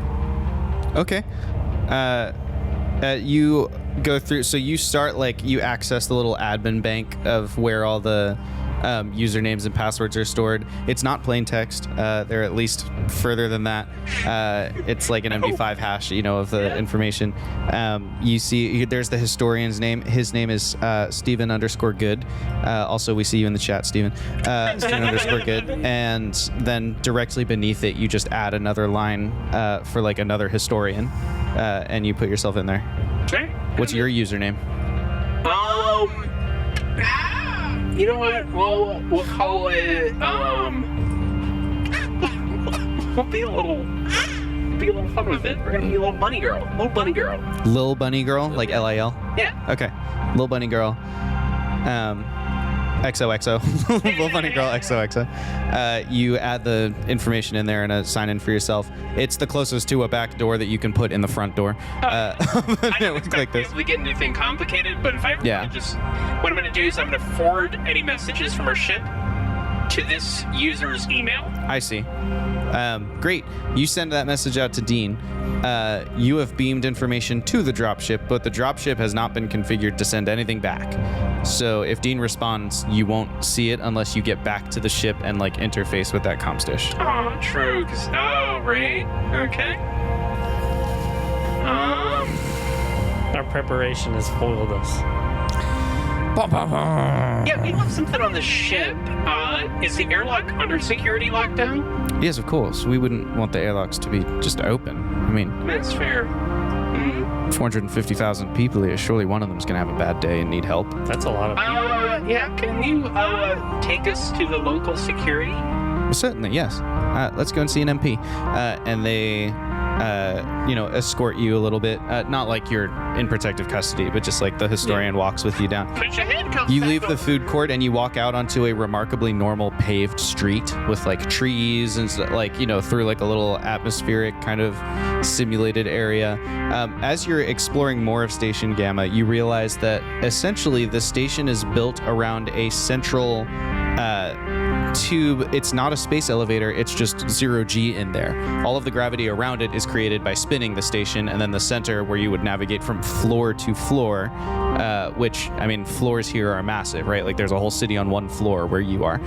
Okay. You go through, so you start, like, you access the little admin bank of where all the usernames and passwords are stored. It's not plain text. They're at least further than that. It's like an MD5 hash, of the information. You see, there's the historian's name. His name is Steven_good. Also, we see you in the chat, Steven. Steven_good. And then directly beneath it, you just add another line for like another historian, and you put yourself in there. Okay. What's your username? You know what? We'll call it, we'll be a little fun with it. We're gonna be a little bunny girl. Little bunny girl. Lil Bunny Girl, like LIL? Yeah. Okay. Lil Bunny Girl. XOXO. Lil Bunny Girl XOXO. You add the information in there and sign in for yourself. It's the closest to a back door that you can put in the front door. I don't expect like this. to get anything complicated, but if I really what I'm going to do is I'm going to forward any messages from our ship to this user's email. I see. Great. You send that message out to Dean. You have beamed information to the dropship, but the dropship has not been configured to send anything back. So if Dean responds, you won't see it unless you get back to the ship and like interface with that comms dish. Oh, true. Right. Okay. Our preparation has foiled us. Yeah, we have something on the ship. Is the airlock under security lockdown? Yes, of course. We wouldn't want the airlocks to be just open. I mean, That's fair. 450,000 people here. Surely one of them's going to have a bad day and need help. That's a lot of people. Yeah, can you, take us to the local security? Certainly, yes. Let's go and see an MP. And they, escort you a little bit. Not like you're in protective custody, but just like the historian walks with you down. Put your handcuffs You back leave on. the food court and you walk out onto a remarkably normal paved street with like trees and through like a little atmospheric kind of simulated area. As you're exploring more of Station Gamma, you realize that essentially the station is built around a central tube. It's not a space elevator, it's just 0G in there. All of the gravity around it is created by spinning the station, and then the center where you would navigate from floor to floor, which, I mean, floors here are massive, right? Like there's a whole city on one floor where you are.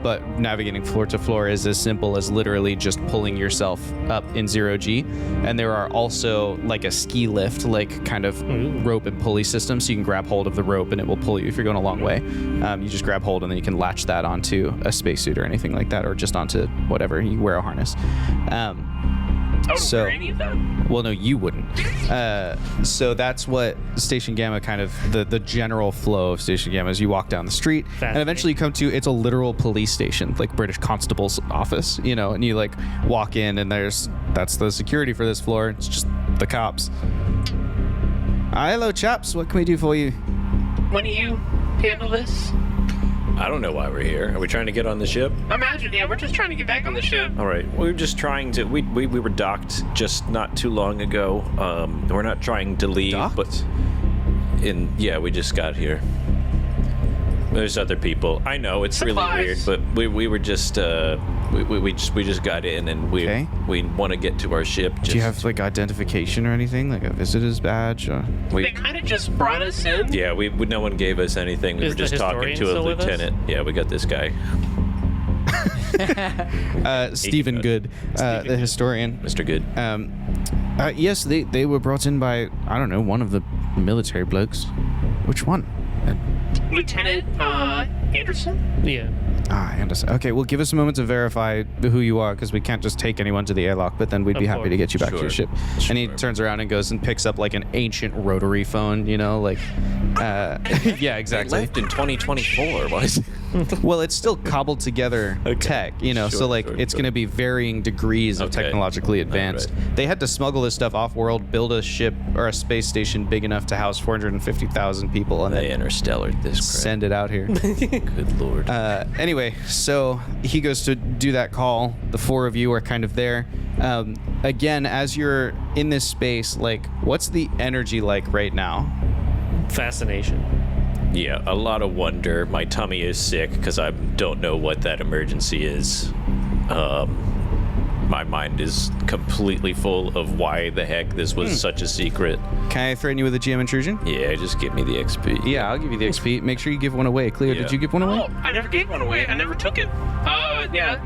But navigating floor to floor is as simple as literally just pulling yourself up in 0G. And there are also like a ski lift, like kind of rope and pulley system, so you can grab hold of the rope and it will pull you if you're going a long way. You just grab hold and then you can latch that onto a spacesuit or anything like that, or just onto whatever. You wear a harness. I wouldn't wear any of that. Well, no, you wouldn't. So that's what Station Gamma kind of, the general flow of Station Gamma is. You walk down the street and eventually you come to, it's a literal police station, like British Constable's office, and you like walk in and that's the security for this floor. It's just the cops. Hello, chaps. What can we do for you? When do you handle this? I don't know why we're here. Are we trying to get on the ship? Imagine, yeah, we're just trying to get back on the ship. All right. We're just trying to. We were docked just not too long ago. We're not trying to leave, Docked? but we just got here. There's other people. I know it's really weird, Supplies. but we were just we just got in and we want to get to our ship. Do you have like identification or anything, like a visitor's badge? Or? They kind of just brought us in. Yeah, no one gave us anything. We Is were just the talking historian to a still with us? lieutenant. Yeah, we got this guy, Stephen Good, the historian. Mr. Good. Yes, they were brought in by, I don't know, one of the military blokes. Which one? Lieutenant, Anderson? Yeah. Anderson. Okay, well, give us a moment to verify who you are, because we can't just take anyone to the airlock, but then we'd be Of happy to course. get you back to your ship. And he turns around and goes and picks up like an ancient rotary phone, yeah, They exactly. left in 2024. Why is Well, it's still cobbled together tech, you know, so like it's going to be varying degrees of technologically advanced. Right. They had to smuggle this stuff off-world, build a ship or a space station big enough to house 450,000 people, and They then interstellar this crap. send it out here. Good lord. Anyway, so he goes to do that call. The four of you are kind of there. Again, as you're in this space, like, what's the energy like right now? Fascination. Yeah, a lot of wonder. My tummy is sick because I don't know what that emergency is. My mind is completely full of why the heck this was such a secret. Can I threaten you with a GM intrusion? Yeah, just give me the XP. Yeah, I'll give you the XP. Make sure you give one away. Cleo, Yeah. did you give one away? Oh, I never gave one away. I never took it. Yeah.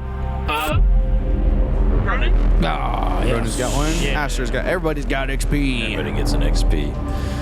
Ronan? Ah, Ronan's got one. Yeah. Astro's got. Everybody's got XP. Everybody gets an XP.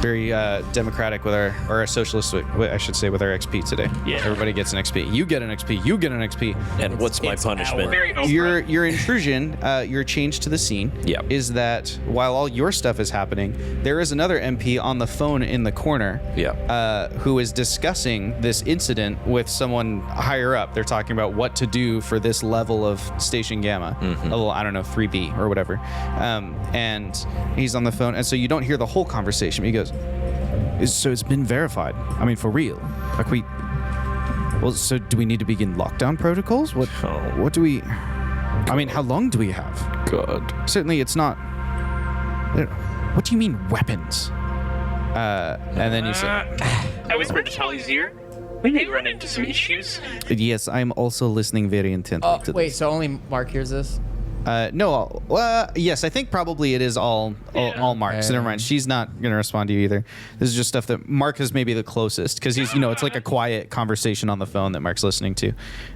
Very democratic with our, or a socialist, I should say, with our XP today. Yeah. Everybody gets an XP. You get an XP. You get an XP. And what's my punishment? Very Oprah. Your intrusion, your change to the scene, Yep. is that while all your stuff is happening, there is another MP on the phone in the corner, Yeah. who is discussing this incident with someone higher up. They're talking about what to do for this level of Station Gamma, level, I don't know, 3B or whatever. And he's on the phone, and so you don't hear the whole conversation. He goes, "So it's been verified. I mean, for real. Like well, so do we need to begin lockdown protocols? What do we? I mean, how long do we have? God. Certainly, it's not. What do you mean weapons? And then you say, I whispered to Charlie's ear. We may run into some issues. "Yes, I'm also listening very intently to Wait, this." so only Mark hears this? No. Yes, I think probably it is all Mark. So never mind. She's not gonna respond to you either. This is just stuff that Mark is maybe the closest because he's, it's like a quiet conversation on the phone that Mark's listening to,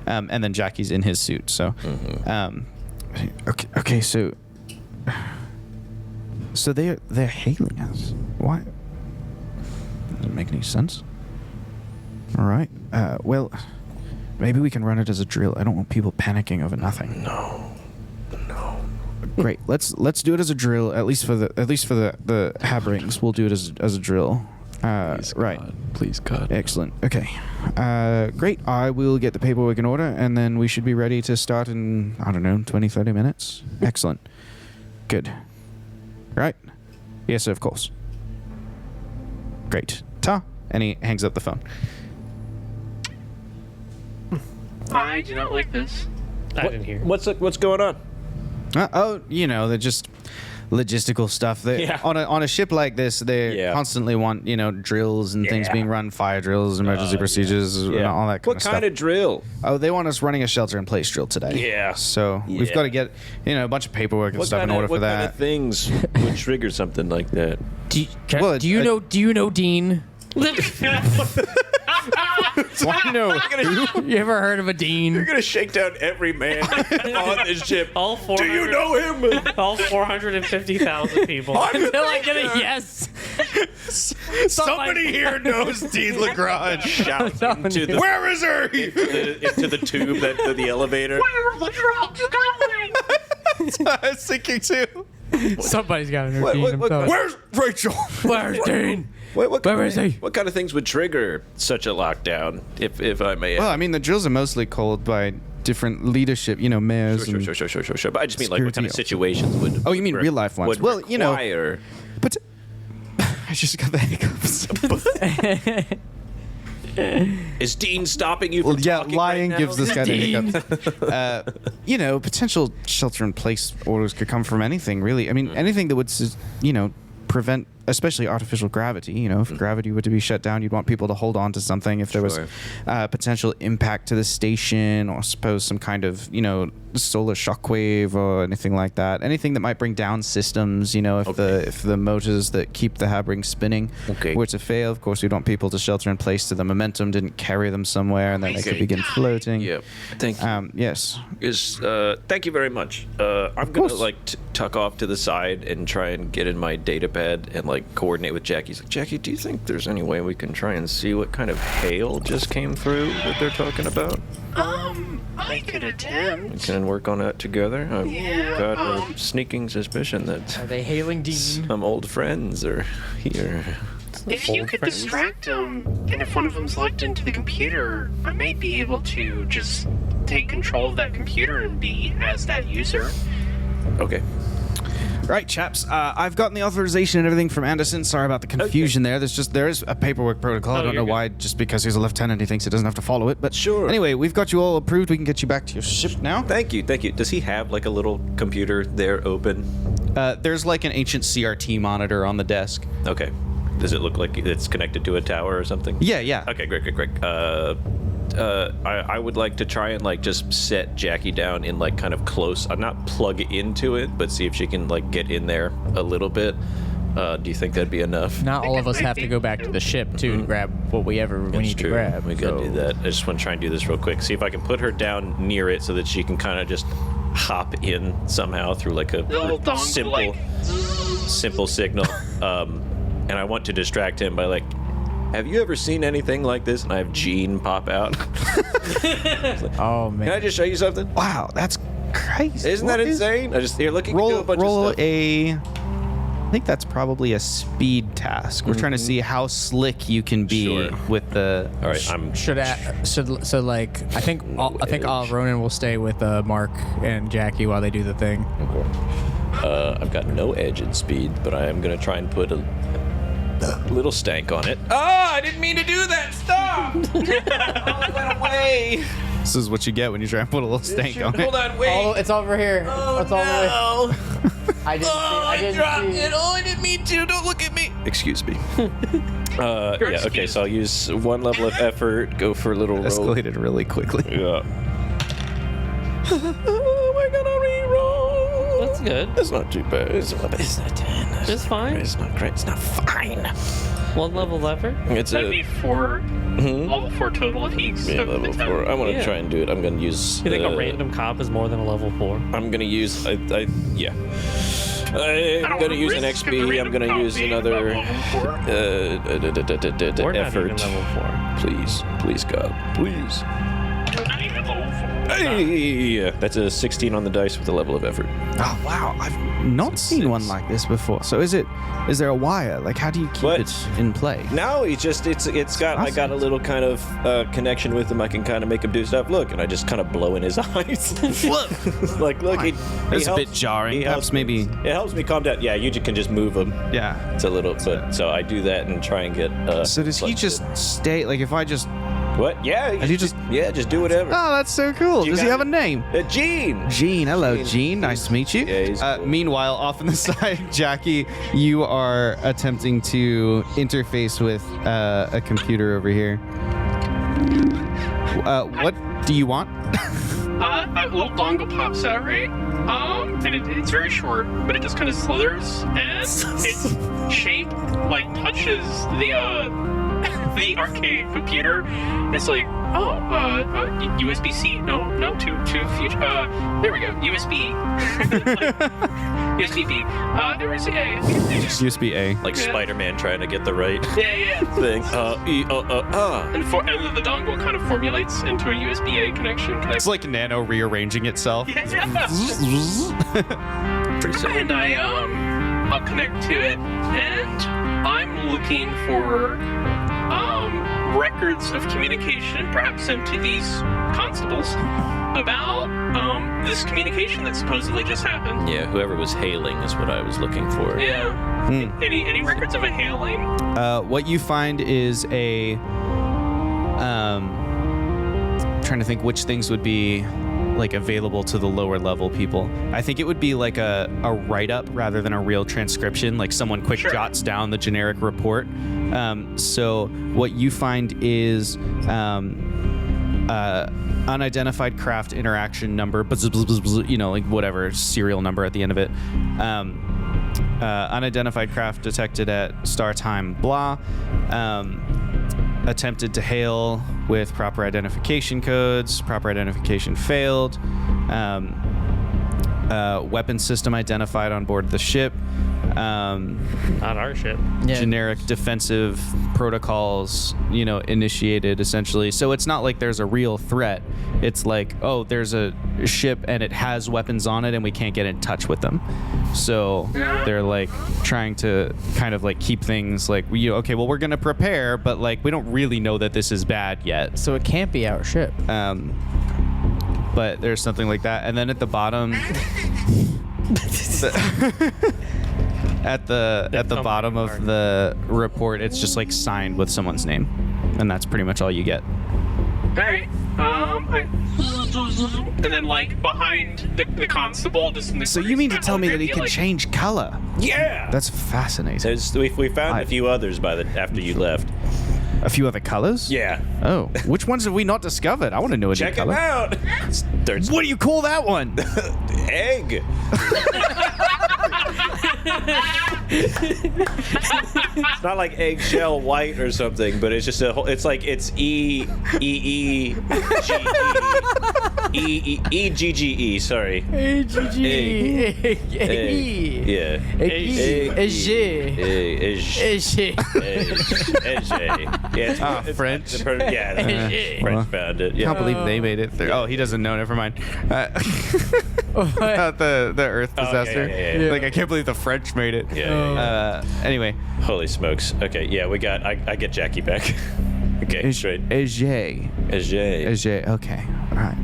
and then Jackie's in his suit. So, okay. So they're hailing us. Why? Doesn't make any sense. All right. Well, maybe we can run it as a drill. I don't want people panicking over nothing. No. Great. Let's do it as a drill. At least for the Habrings, we'll do it as a drill. Please, Right. God. Please, God. Excellent. Okay. Great. I will get the paperwork in order, and then we should be ready to start in, I don't know, 20, 30 minutes. Excellent. Good. Right. Yes, sir, of course. Great. Ta. And he hangs up the phone. I do not like this. I didn't hear. What's going on? They're just logistical stuff. Yeah. On a ship like this, they constantly want, drills and things being run, fire drills, emergency procedures, and all that kind of stuff. What kind of drill? Oh, they want us running a shelter-in-place drill today. Yeah. So we've got to get, a bunch of paperwork and stuff in order for What kind that. of things would trigger something like that? Do Well, you know Dean? Why no? You ever heard of a Dean? You're gonna shake down every man on this ship. All 400, Do you know him? all 450,000 people. Until I get a yes. Somebody here knows Dean Lagrange. Shout into the Where is her? into the tube that the elevator. Where are the drugs going? I was thinking too. Somebody's got to know What- Dean. what- I'm what- telling you. Where's Rachel? Where's Dean? What Where is he? What kind of things would trigger such a lockdown, if I may? Well, I mean, the drills are mostly called by different leadership, mayors. Sure. But I just mean like what kind of situations would. Oh, you mean real life ones? Would Well, require. But I just got the hiccups. Is Dean stopping you from Well, yeah, talking lying right now? gives this guy the hiccups. Potential shelter-in-place orders could come from anything, really. I mean, anything that would, prevent, especially artificial gravity. If gravity were to be shut down, you'd want people to hold on to something. If there was potential impact to the station, or suppose some kind of, solar shockwave or anything like that. Anything that might bring down systems. If the motors that keep the Habring spinning were to fail, of course, we'd want people to shelter in place so the momentum didn't carry them somewhere, and then they could begin floating. Yep. Thank you. Yes. Thank you very much. I'm gonna tuck off to the side and try and get in my data pad and coordinate with Jackie. He's like, Jackie, do you think there's any way we can try and see what kind of hail just came through that they're talking about? I could attempt. We can work on that together. I've Yeah, got a sneaking suspicion that Are they hailing Dean? some old friends are here. if you could distract them, and if one of them's logged into the computer, I might be able to just take control of that computer and be as that user. Okay. Right, chaps. I've gotten the authorization and everything from Anderson. Sorry about the confusion there. There is a paperwork protocol. I don't know why. Just because he's a lieutenant, he thinks he doesn't have to follow it. But Sure. Anyway, we've got you all approved. We can get you back to your ship now. Thank you. Does he have like a little computer there open? There's like an ancient CRT monitor on the desk. Okay. Does it look like it's connected to a tower or something? Yeah. Okay, great. I would like to try and like just set Jackie down in like kind of close. Not plug into it, but see if she can like get in there a little bit. Do you think that'd be enough? Not all of us have to go back to the ship too to grab whatever we need to grab. We gotta do that. I just want to try and do this real quick. See if I can put her down near it so that she can kind of just hop in somehow through like a simple signal. And I want to distract him by like, have you ever seen anything like this? And I have Gene pop out. Oh man! Can I just show you something? Wow, that's crazy. Isn't that insane? You're looking to do a bunch roll of stuff. I think that's probably a speed task. We're trying to see how slick you can be Sure. with the. All right, I'm. So like I think Ronan will stay with Mark and Jackie while they do the thing. I've got no edge in speed, but I am gonna try and put a little stank on it. Oh, I didn't mean to do that. Stop! I went away. This is what you get when you try and put a little stank on it. Hold on, wait. Oh, it's over here. Oh, it's all the way. no. I didn't I see. dropped it. Oh, I didn't mean to. Don't look at me. Excuse me. Yeah, okay, so I'll use one level of effort, go for a little roll. Escalated really quickly. Yeah. Oh, we're gonna re-roll. That's good. It's not too bad. It's not 10. It's fine. It's not great. It's not fine. One level effort. It's That'd be level 4 total of heat. yeah, level 4. I want to Yeah. try and do it. I'm gonna use. You think a random cop is more than a level 4? I'm gonna use. Yeah. I'm gonna use an XP. I'm gonna use another We're not effort. even level 4. Please, God, please. Hey, that's a 16 on the dice with a level of effort. Oh wow, I've not seen one like this before. So is there a wire? Like how do you keep What? it in play? No, it's got. I got a little kind of connection with him. I can kind of make him do stuff. Look, and I just kind of blow in his eyes. Look, he That's a helps- bit jarring. he Perhaps helps- maybe. It helps me calm down. Yeah, you can just move him. Yeah. It's a little, but so I do that and try and get. So does he just stay? Like if I just. What? Yeah. And you just- just do whatever. Oh, that's so cool. You Does he got have a it. name? Gene. Gene, hello, Gene. Nice to meet you. Yeah, he's cool. Meanwhile, off on the side, Jackie, you are attempting to interface with a computer over here. What do you want? A little dongle pops out, right? And it's very short, but it just kind of slithers, and its shape like touches the arcade computer. It's like, USB-C? No, to future. There we go. USB. USB-B. There is a. USB A. Like Spider-Man trying to get the right Yeah. thing. And then the dongle kind of formulates into a USB-A connection. It's like Nano rearranging itself. Yeah. Pretty simple. And I'll connect to it, and I'm looking for records of communication, perhaps sent to these constables, about this communication that supposedly just happened. Yeah, whoever was hailing is what I was looking for. Yeah. Any records of a hailing? What you find is a. Trying to think which things would be like available to the lower level people. I think it would be like a write-up rather than a real transcription, like someone quick Sure. jots down the generic report. So what you find is unidentified craft interaction number, like whatever serial number at the end of it. Unidentified craft detected at star time blah. Attempted to hail with proper identification codes. Proper identification failed. weapon system identified on board the ship. Not our ship. Yeah. Generic defensive protocols, initiated essentially. So it's not like there's a real threat. It's like, oh, there's a ship and it has weapons on it and we can't get in touch with them. So they're like trying to kind of like keep things like, okay, well, we're going to prepare, but like we don't really know that this is bad yet. So it can't be our ship. But there's something like that. And then at the bottom at the bottom of the report, it's just like signed with someone's name. And that's pretty much all you get. All right. And then like behind the constable, just in the So you mean to tell me that he can change color? Yeah. That's fascinating. We found a few others after you left. A few other colors? Yeah. Oh, which ones have we not discovered? I want to know a Check new them color. out. What do you call that one? Egg. It's not like eggshell white or something, but it's just it's like it's E-G-G-E. Sorry. Yeah, it's French. French found it. I Yeah. can't believe they made it through. Oh, he doesn't know. Never mind. About the Earth disaster. yeah. Like I can't believe the French made it. Yeah. Anyway. Holy smokes. Okay, yeah, I get Jackie back. Okay, straight. Ege. Okay. All right.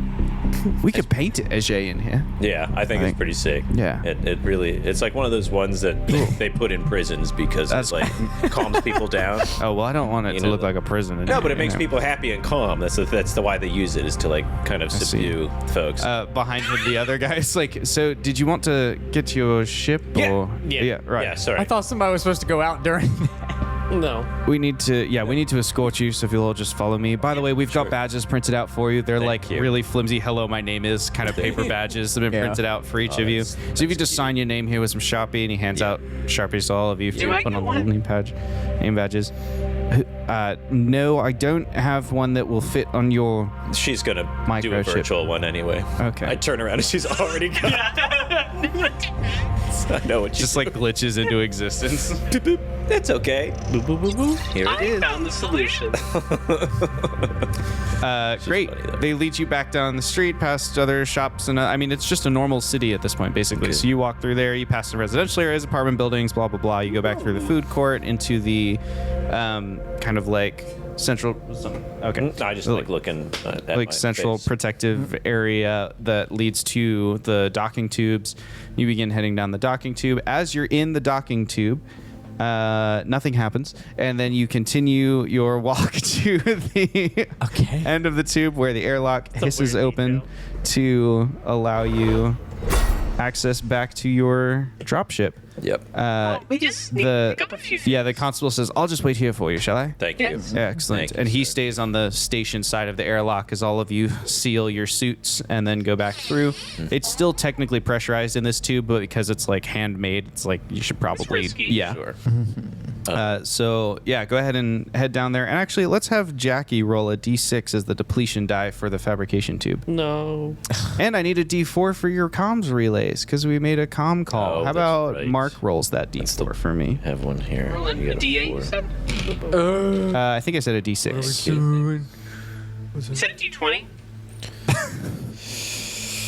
We could paint it Ege in here. Yeah, I think it's pretty sick. Yeah. It really, it's like one of those ones that they put in prisons because it's like calms people down. Oh, well, I don't want it to look like a prison. No, but it makes people happy and calm. That's the why they use it, is to like kind of subdue folks. Behind him, the other guy's like, so did you want to get to your ship? Or? Yeah, right. Yeah, sorry. I thought somebody was supposed to go out during that. No. We need to escort you, so if you'll all just follow me. By the way, we've got badges printed out for you. They're Thank you. really flimsy hello, my name is kind of paper badges that have been printed out for each of you. So if you just sign your name here with some Sharpie, and he hands out Sharpies to all of you if you I put get on one? the name badges. No, I don't have one that will fit on your... She's gonna do a Microchip. virtual one anyway. Okay. I turn around and she's already got I know what you Just like glitches into existence. That's okay. Boop, boop, boop, boop. Here it I is. found the solution. Great. funny, though. They lead you back down the street past other shops, and I mean, it's just a normal city at this point, basically. So you walk through there, you pass the residential areas, apartment buildings, blah blah blah. You go back through the food court into the kind of like central. Okay. I just like looking at Like my central face. protective area that leads to the docking tubes. You begin heading down the docking tube. As you're in the docking tube, nothing happens, and then you continue your walk to the end of the tube where the airlock hisses weird open to allow you access back to your dropship. Yep. We just need to pick up a few things. The constable says, "I'll just wait here for you, shall I?" Thank you. Yes. Yeah, excellent. Thank And you, he sir. stays on the station side of the airlock as all of you seal your suits and then go back through. It's still technically pressurized in this tube, but because it's like handmade, it's like you should probably risky. Sure. So yeah, go ahead and head down there. And actually, let's have Jackie roll a D6 as the depletion die for the fabrication tube. No. And I need a D4 for your comms relays because we made a comm call. Oh, How that's about right. Mark rolls that D4 for me? Have one here. Rolling You a got a D8, four. you said? I think I said a D6. You said a D20?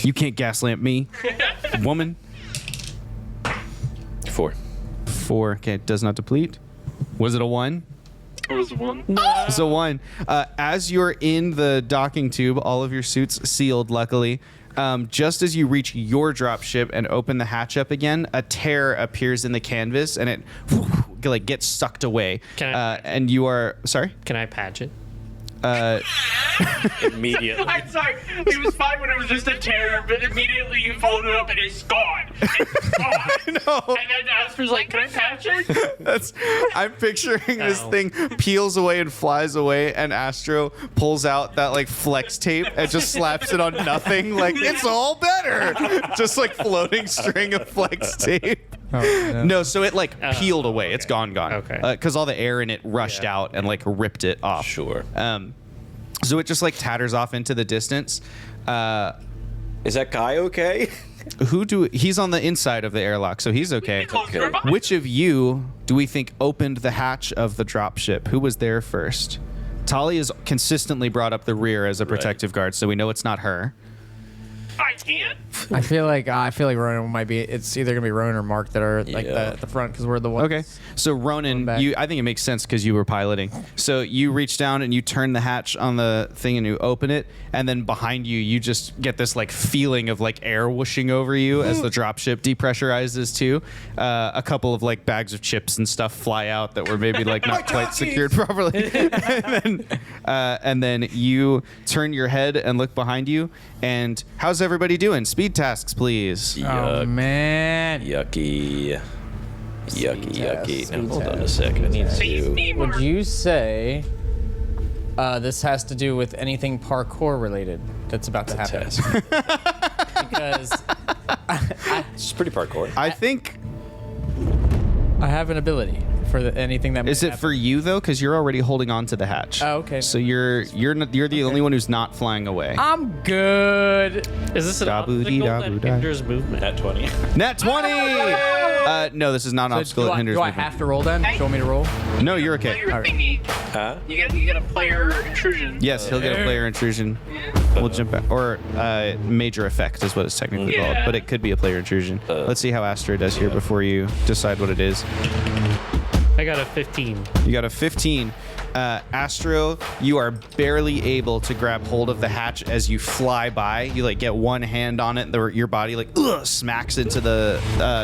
You can't gaslamp me, woman. 4. 4. Okay, it does not deplete. Was it a 1? It was 1. So 1. As you're in the docking tube, all of your suits sealed, luckily. Just as you reach your dropship and open the hatch up again, a tear appears in the canvas and it like gets sucked away. Can I- And you are sorry. Can I patch it? Immediately. I'm sorry. It was fine when it was just a tear, but immediately you fold it up and it's gone. It's gone. No. And then Asper's like, can I patch it? I'm picturing this Ow. thing peels away and flies away, and Astro pulls out that like flex tape and just slaps it on nothing. Like it's all better. Just like floating string of flex tape. No, so it like peeled away. It's gone. Okay. Because all the air in it rushed out and like ripped it off. Sure. So it just like tatters off into the distance. Is that guy okay? He's on the inside of the airlock, so he's okay. Okay. Which of you do we think opened the hatch of the dropship? Who was there first? Tali has consistently brought up the rear as a protective guard, so we know it's not her. I can't. I feel like Ronan might be. It's either gonna be Ronan or Mark that are like the front because we're the ones. Okay, so Ronan, I think it makes sense because you were piloting. So you reach down and you turn the hatch on the thing and you open it, and then behind you, you just get this like feeling of like air whooshing over you as the dropship depressurizes too. A couple of like bags of chips and stuff fly out that were maybe like not quite secured properly, and then you turn your head and look behind you. And how's everybody doing? Speed tasks, please. Oh man. Yucky. tasks, Now, hold on a second. I need to... Would you say this has to do with anything parkour related that's about to happen? Test. Because It's pretty parkour. I think. I have an ability for anything that. Is it for you though? Because you're already holding on to the hatch. Oh, okay. So you're the only one who's not flying away. I'm good. Is this an Dabu dee obstacle that dabu da. hinders movement? At 20. Nat 20. No, this is not an obstacle that hinders do I movement. have to roll then? Do you want me to roll? No, you're okay. Player thingy. Huh? You get a player intrusion. Yes, he'll get a player intrusion. We'll jump back. Or major effect is what it's technically called, but it could be a player intrusion. Let's see how Astro does here before you decide what it is. I got a 15. You got a 15. Astro, you are barely able to grab hold of the hatch as you fly by. You like get one hand on it, your body like smacks into the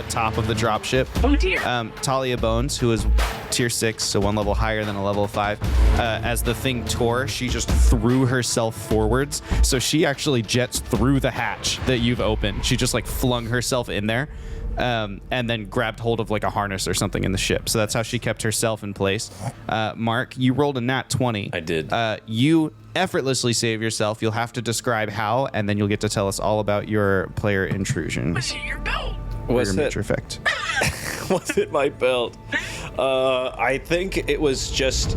top of the dropship. Oh dear. Talia Bones, who is tier 6, so one level higher than a level 5, as the thing tore, she just threw herself forwards. So she actually jets through the hatch that you've opened. She just like flung herself in there. And then grabbed hold of like a harness or something in the ship. So that's how she kept herself in place. Mark, you rolled a nat 20. I did. You effortlessly save yourself. You'll have to describe how, and then you'll get to tell us all about your player intrusion. What's in your belt? Or What's your that? major effect. What's in my belt? I think it was just...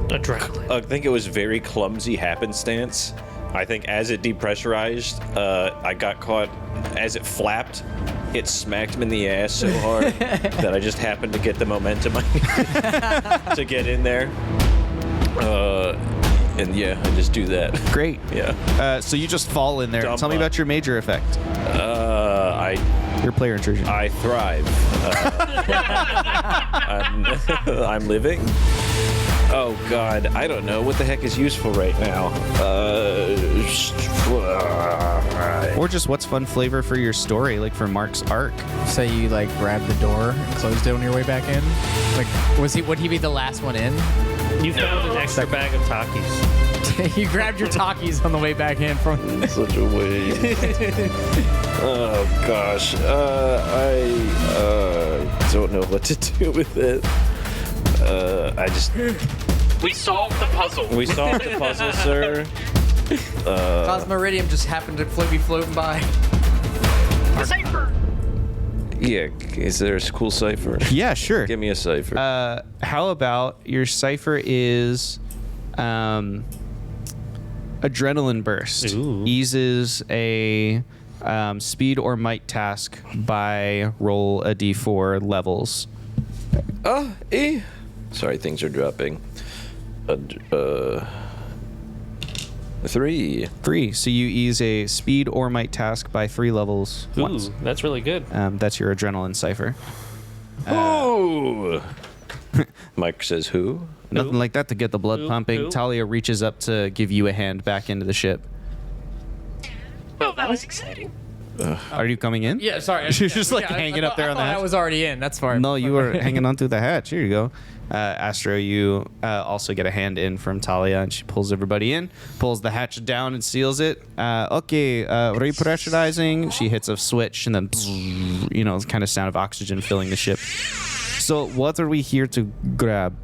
Adrenaline. I think it was very clumsy happenstance. I think as it depressurized, I got caught. As it flapped, it smacked him in the ass so hard that I just happened to get the momentum I needed to get in there. And yeah, I just do that. Great. Yeah. So you just fall in there. Dump Tell me up. about your major effect. Your player intrusion. I thrive. I'm living. Oh God, I don't know what the heck is useful right now. Or just what's fun flavor for your story, like for Mark's arc. Say you like grabbed the door and closed it on your way back in. Like, would he be the last one in? You found an extra bag of Takis. You grabbed your Takis on the way back in from. Such a waste. Oh gosh, I don't know what to do with it. I just. We solved the puzzle. We solved the puzzle, sir. Cosmoridium just happened to be floating by. The cipher. Yeah, is there a cool cipher? Yeah, sure. Give me a cipher. How about your cipher is adrenaline burst. Ooh. Eases a speed or might task by roll a d4 levels. Sorry, things are dropping. 3. 3. So you ease a speed or might task by 3 levels once. Ooh, that's really good. That's your adrenaline cipher. Oh! Mike says who? Nothing like that to get the blood Who? pumping. Who? Talia reaches up to give you a hand back into the ship. Well, that was exciting. Are you coming in? Yeah, sorry. You're just like hanging up there on the hatch. I was already in. That's fine. No, you were hanging onto the hatch. Here you go. Astro, you also get a hand in from Talia, and she pulls everybody in, pulls the hatch down and seals it. Okay, repressurizing. She hits a switch, and then, kind of sound of oxygen filling the ship. So what are we here to grab?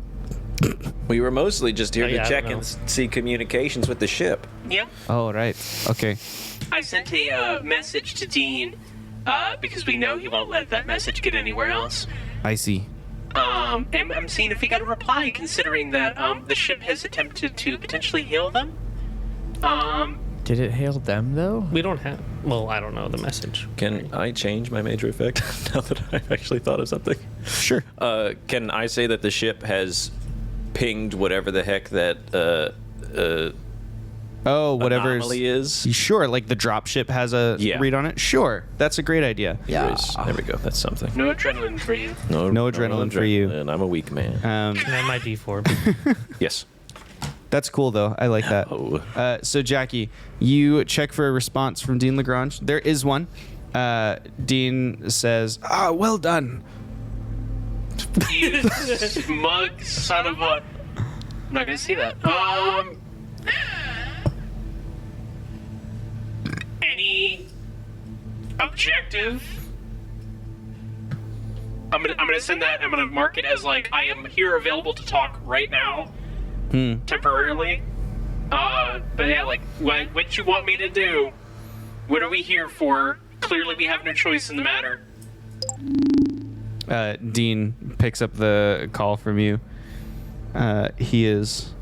We were mostly just here Oh, yeah, to I check don't know. and see communications with the ship. Yeah. Oh, right. Okay. I sent a message to Dean because we know he won't let that message get anywhere else. I see. And I'm seeing if we got a reply, considering that the ship has attempted to potentially heal them. Did it hail them though? We don't have. Well, I don't know the message. Can I change my major effect now that I've actually thought of something? Sure. Can I say that the ship has pinged whatever the heck that Whatever anomaly is? Sure, like the dropship has a read on it. Sure, that's a great idea. There we go. That's something. No adrenaline for you. No adrenaline for you. And I'm a weak man. And my D4. Yes. That's cool though. I like that. Oh. So Jackie, you check for a response from Dean Lagrange. There is one. Dean says, well done. You smug son of a... I'm not gonna see that. Any objective? I'm gonna send that. I'm gonna mark it as like I am here available to talk right now, temporarily. But yeah, like what you want me to do? What are we here for? Clearly, we have no choice in the matter. Dean picks up the call from you. He is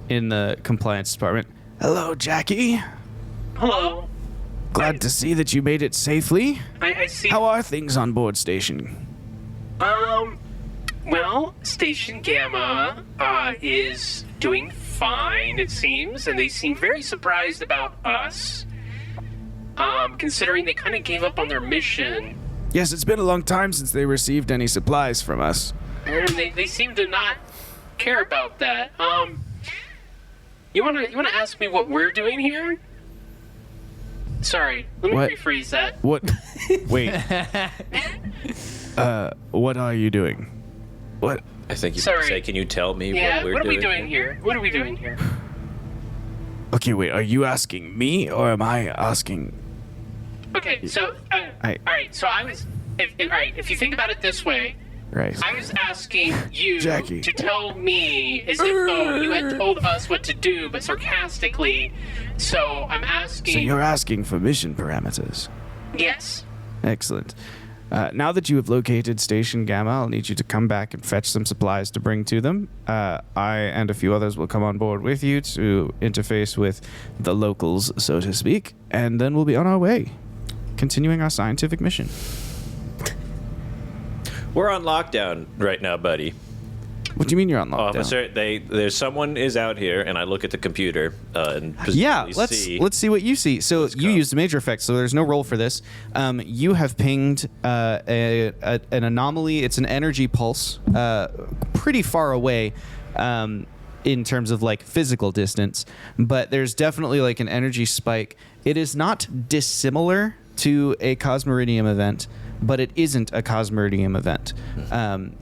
in the compliance department. Hello, Jackie. Hello. Glad to see that you made it safely. I see. How are things on board station? Well, Station Gamma is doing fine, it seems, and they seem very surprised about us. Considering they kind of gave up on their mission. Yes, it's been a long time since they received any supplies from us. And they seem to not care about that. You wanna ask me what we're doing here? Sorry, let me rephrase that. What? Wait. What are you doing? What? I think you Sorry. should say, can you tell me Yeah, what what are we doing doing here? What are we doing here? Okay, wait. Are you asking me or am I asking? Okay, so all right. So I was, if you think about it this way, Right. I was asking you Jackie. to tell me as if though you had told us what to do, but sarcastically. So I'm asking. So you're asking for mission parameters. Yes. Excellent. Now that you have located Station Gamma, I'll need you to come back and fetch some supplies to bring to them. I and a few others will come on board with you to interface with the locals, so to speak, and then we'll be on our way, continuing our scientific mission. We're on lockdown right now, buddy. What do you mean you're on lockdown? Officer, there's someone is out here, and I look at the computer and Yeah, presumably let's see what you see. So you used major effects, so there's no roll for this. You have pinged an anomaly. It's an energy pulse, pretty far away in terms of like physical distance, but there's definitely like an energy spike. It is not dissimilar to a Cosmeridium event, but it isn't a Cosmeridium event.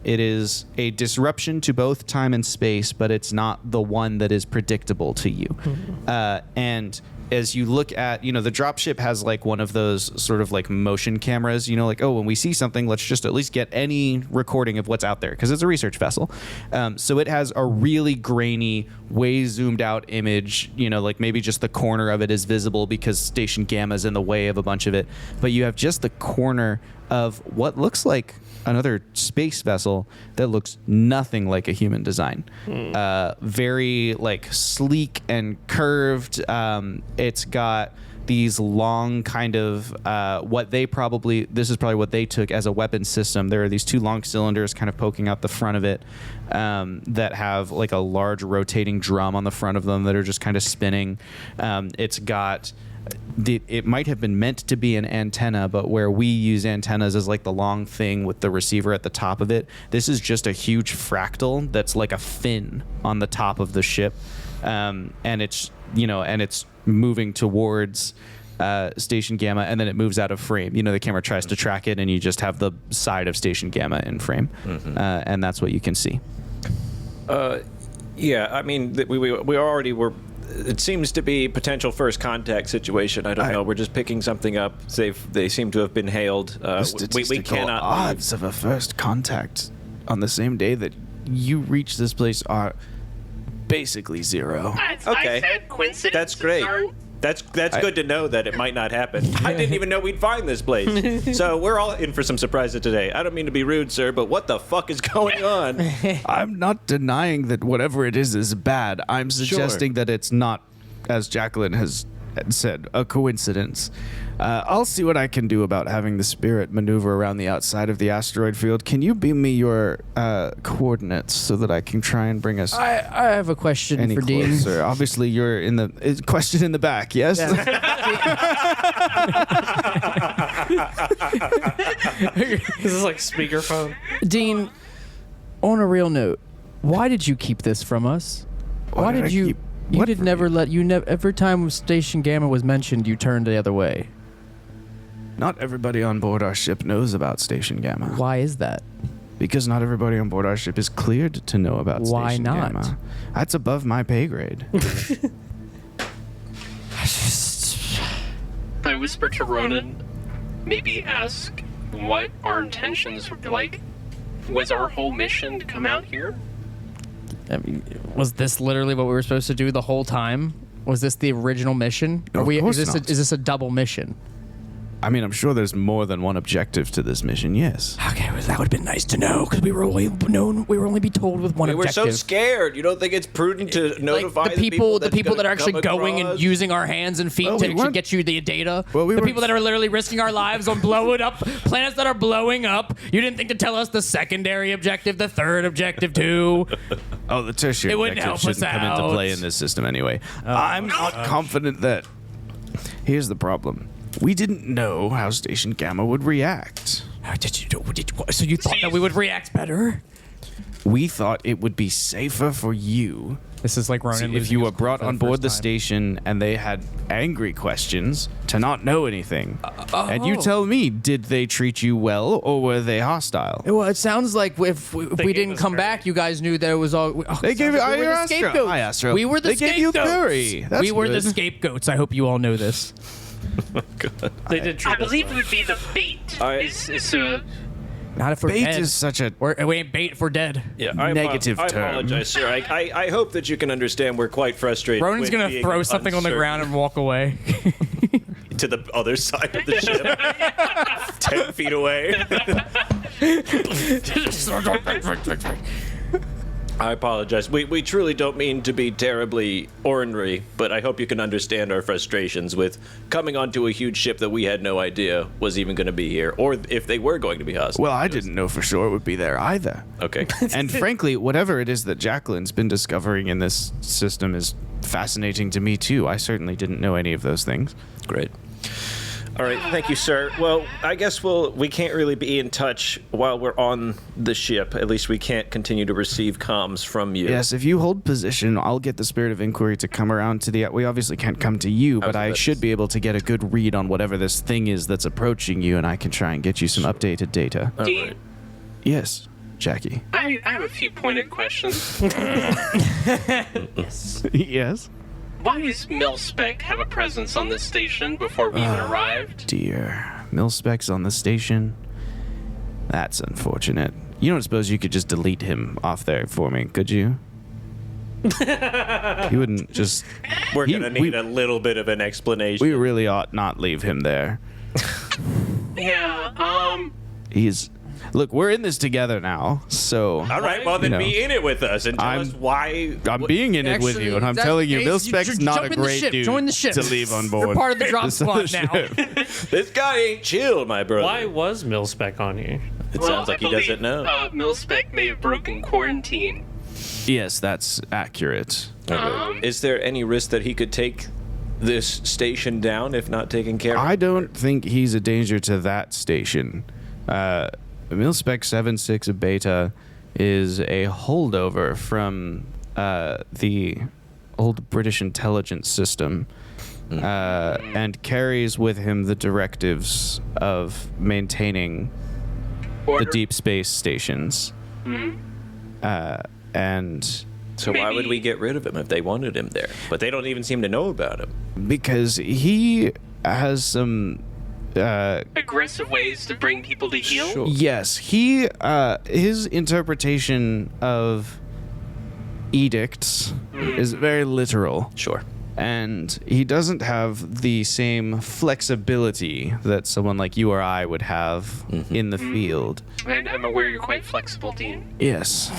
It is a disruption to both time and space, but it's not the one that is predictable to you. And as you look at, the dropship has like one of those sort of like motion cameras, like, oh, when we see something, let's just at least get any recording of what's out there, because it's a research vessel. So it has a really grainy, way zoomed out image, like maybe just the corner of it is visible because Station Gamma is in the way of a bunch of it. But you have just the corner of what looks like another space vessel that looks nothing like a human design. Very like sleek and curved. It's got these long kind of this is probably what they took as a weapon system. There are these two long cylinders kind of poking out the front of it that have like a large rotating drum on the front of them that are just kind of spinning. It's got it might have been meant to be an antenna, but where we use antennas as like the long thing with the receiver at the top of it, this is just a huge fractal that's like a fin on the top of the ship, and it's moving towards Station Gamma, and then it moves out of frame. The camera tries to track it, and you just have the side of Station Gamma in frame, and that's what you can see. Yeah, I mean, we already were. It seems to be potential first contact situation. I don't know. We're just picking something up. They seem to have been hailed. The statistical we cannot odds of a first contact on the same day that you reach this place are basically zero. I said coincidence. That's great. That's good to know that it might not happen. I didn't even know we'd find this place. So we're all in for some surprises today. I don't mean to be rude, sir, but what the fuck is going on? I'm not denying that whatever it is bad. I'm suggesting that it's not, as Jacqueline has and said, a coincidence. I'll see what I can do about having the spirit maneuver around the outside of the asteroid field. Can you beam me your coordinates so that I can try and bring us I have a question any for Dean. closer? Obviously, you're in the question in the back, yes? This is like speakerphone. Dean, on a real note, why did you keep this from us? Why did did I you? keep- You what did from never you? let you never. Every time Station Gamma was mentioned, you turned the other way. Not everybody on board our ship knows about Station Gamma. Why is that? Because not everybody on board our ship is cleared to know about Why Station not? Gamma. That's above my pay grade. I whisper to Ronan, maybe ask what our intentions were like. Was our whole mission to come out here? I mean, was this literally what we were supposed to do the whole time? Was this the original mission? Of course is not. this a double mission? I mean, I'm sure there's more than one objective to this mission, yes. Okay, well, that would have been nice to know because we were only be told with one We were objective. so scared. You don't think it's prudent to notify Like the people that gonna are actually come going and across? using our hands and feet Well, to we actually weren't- get you the data. Well, we the weren't- people that are literally risking our lives on blowing up planets that are blowing up. You didn't think to tell us the secondary objective, the third objective too. Oh, the tertiary It wouldn't objective help us shouldn't come into out. play in this system anyway. I'm not confident that... Here's the problem. We didn't know how Station Gamma would react. So you thought that we would react better? We thought it would be safer for you This is like Ronan. if you were brought on board the station and they had angry questions to not know anything. And you tell me, did they treat you well or were they hostile? Well, it sounds like if we gave didn't us come curry. back, you guys knew that it was all. They gave you we were the Astro. scapegoats. Hi, Astro. We were the They gave you scapegoats. curry. That's we were the good. scapegoats. I hope you all know this. They did treat I believe us it would be the bait. I- Not if we're Bait dead. is such a... We ain't bait if we're dead. Yeah, Negative I term. apologize, sir. I hope that you can understand we're quite frustrated. Ronan's with gonna being throw something on the uncertain ground and walk away. to the other side of the ship, 10 feet away. I apologize. We truly don't mean to be terribly ornery, but I hope you can understand our frustrations with coming onto a huge ship that we had no idea was even going to be here, or if they were going to be hostile. Well, I didn't know for sure it would be there either. Okay. And frankly, whatever it is that Jacqueline's been discovering in this system is fascinating to me too. I certainly didn't know any of those things. Great. All right, thank you, sir. Well, I guess we can't really be in touch while we're on the ship. At least we can't continue to receive comms from you. Yes, if you hold position, I'll get the Spirit of Inquiry to come around to the... We obviously can't come to you, but I should be able to get a good read on whatever this thing is that's approaching you, and I can try and get you some updated data. Dean, Yes, Jackie. I have a few pointed questions. Yes? Why does Milspec have a presence on this station before we even arrived? Dear. Milspec's on the station? That's unfortunate. You don't suppose you could just delete him off there for me, could you? You wouldn't just... We're He- going to need a little bit of an explanation. We really ought not leave him there. Yeah, He's... Look, we're in this together now, so... All right, well, then You know. be in it with us and tell I'm- us why... I'm being in it with you, and I'm telling you, Milspec's not a great dude Join the ship. to leave on board. You're part of the drop This other squad now. ship. This guy ain't chill, my brother. Why was Milspec on here? It sounds like he doesn't know. Milspec may have broken quarantine. Yes, that's accurate. Is there any risk that he could take this station down if not taken care of? I don't think he's a danger to that station. Milspec 76 Beta is a holdover from the old British intelligence system and carries with him the directives of maintaining the deep space stations. And So why would we get rid of him if they wanted him there? But they don't even seem to know about him. because he has some... Aggressive ways to bring people to heal? Yes, his interpretation of edicts is very literal, Sure. and he doesn't have the same flexibility that someone like you or I would have in the field. And I'm aware you're quite flexible, Dean. Yes.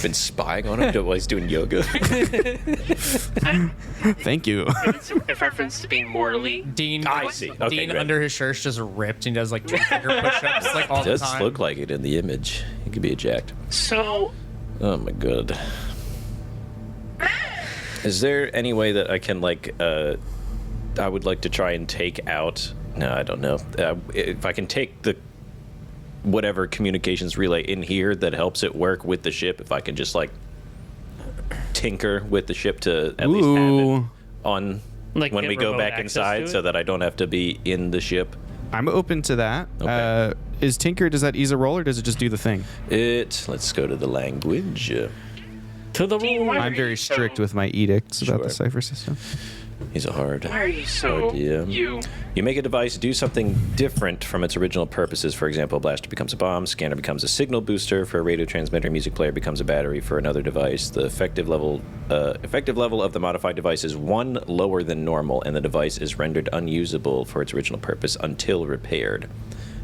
Been spying on him while he's doing yoga. Thank you. It's a reference to being morally. Dean, I see. Okay, Dean great. under his shirt's just ripped and he does like 2-finger push-ups like all the Does time. look like it in the image. He could be jacked. So, Oh my god. Is there any way that I can I would like to try and take out. No, I don't know. If I can take the whatever communications relay in here that helps it work with the ship, if I can just tinker with the ship to at least have it on Like when get we go remote back access inside, to it? so that I don't have to be in the ship. I'm open to that. Okay. Is Tinker, does that ease a roll or does it just do the thing? Let's go to the language. To the Dean, why I'm are very you strict so, with my edicts about Sure. the cipher system. He's a hard. Why are you so DM. You make a device do something different from its original purposes. For example, a blaster becomes a bomb, scanner becomes a signal booster, for a radio transmitter, music player becomes a battery for another device. The effective level of the modified device is 1 lower than normal, and the device is rendered unusable for its original purpose until repaired.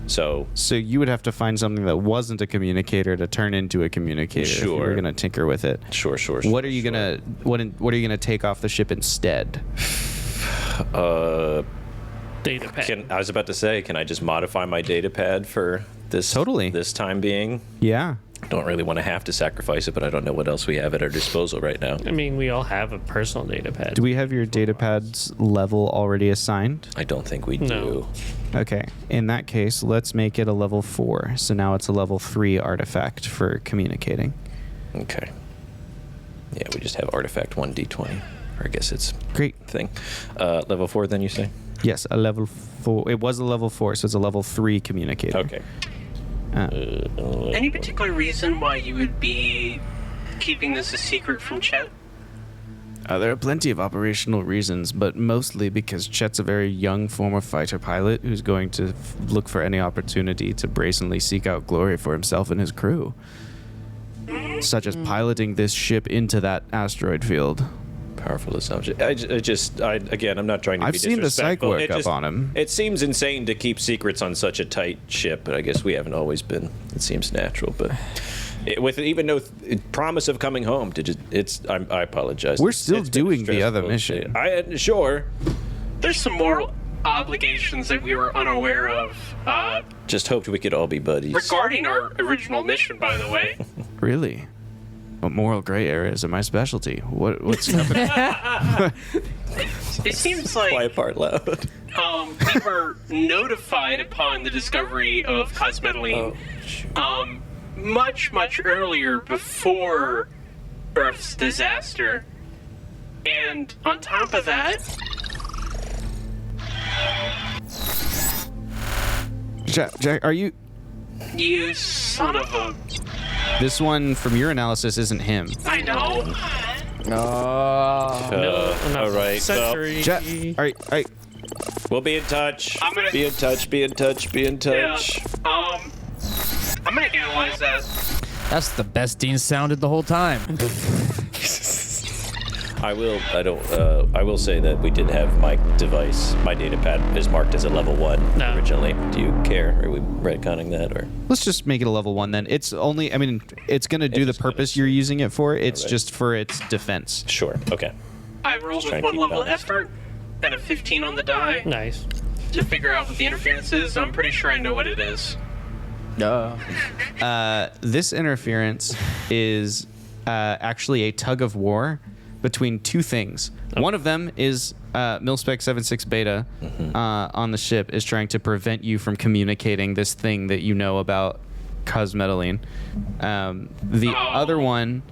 So you would have to find something that wasn't a communicator to turn into a communicator. If you Sure. were gonna tinker with it. sure. What are you gonna what are you gonna take off the ship instead? data pad. I was about to say, can I just modify my data pad for this? Totally. This time being. Yeah. Don't really want to have to sacrifice it, but I don't know what else we have at our disposal right now. I mean, we all have a personal data pad. Do we have your data pad's level already assigned? I don't think we do. No. Okay. In that case, let's make it a level 4. So now it's a level 3 artifact for communicating. Okay. Yeah, we just have artifact 1d20. Or I guess it's Great. thing. Level 4 then you say? Yes, a level 4. It was a level 4, so it's a level 3 communicator. Okay. Any particular reason why you would be keeping this a secret from Chet? There are plenty of operational reasons, but mostly because Chet's a very young former fighter pilot who's going to look for any opportunity to brazenly seek out glory for himself and his crew. Such as piloting this ship into that asteroid field. Powerful assumption. Again, I'm not trying to I've be seen the psych disrespectful. work It up on him. It seems insane to keep secrets on such a tight ship, but I guess we haven't always been. It seems natural, but with even no promise of coming home, I apologize. We're It's still been doing the other stressful. mission. Sure. There's some moral obligations that we were unaware of Just hoped we could all be buddies. regarding our original mission, by the way. Really? What moral gray areas are my specialty? What's happening? It seems Quiet like part loud. we were notified upon the discovery of cosmetalene much earlier before Earth's disaster. And on top of that, Jack, are you... you son of a... This one, from your analysis, isn't him. I know. All right. Century. Jack, all right. We'll be in touch. I'm gonna- Be in touch. Be in touch. Be in Yeah. touch. I'm gonna analyze that. That's the best Dean sounded the whole time. I will say that we did have my device. My data pad is marked as a level 1 No. originally. Do you care? Are we retconning that or? Let's just make it a level 1 then. It's only, I mean, it's going to do the just gonna purpose you're using it for. It's Alright. just for its defense. Sure. Okay. I rolled trying with to 1 keep level balance. effort and a 15 on the die Nice. to figure out what the interference is. I'm pretty sure I know what it is. This interference is actually a tug of war between two things. One of them is Milspec 76 Beta on the ship is trying to prevent you from communicating this thing that you know about cosmetalene. The other one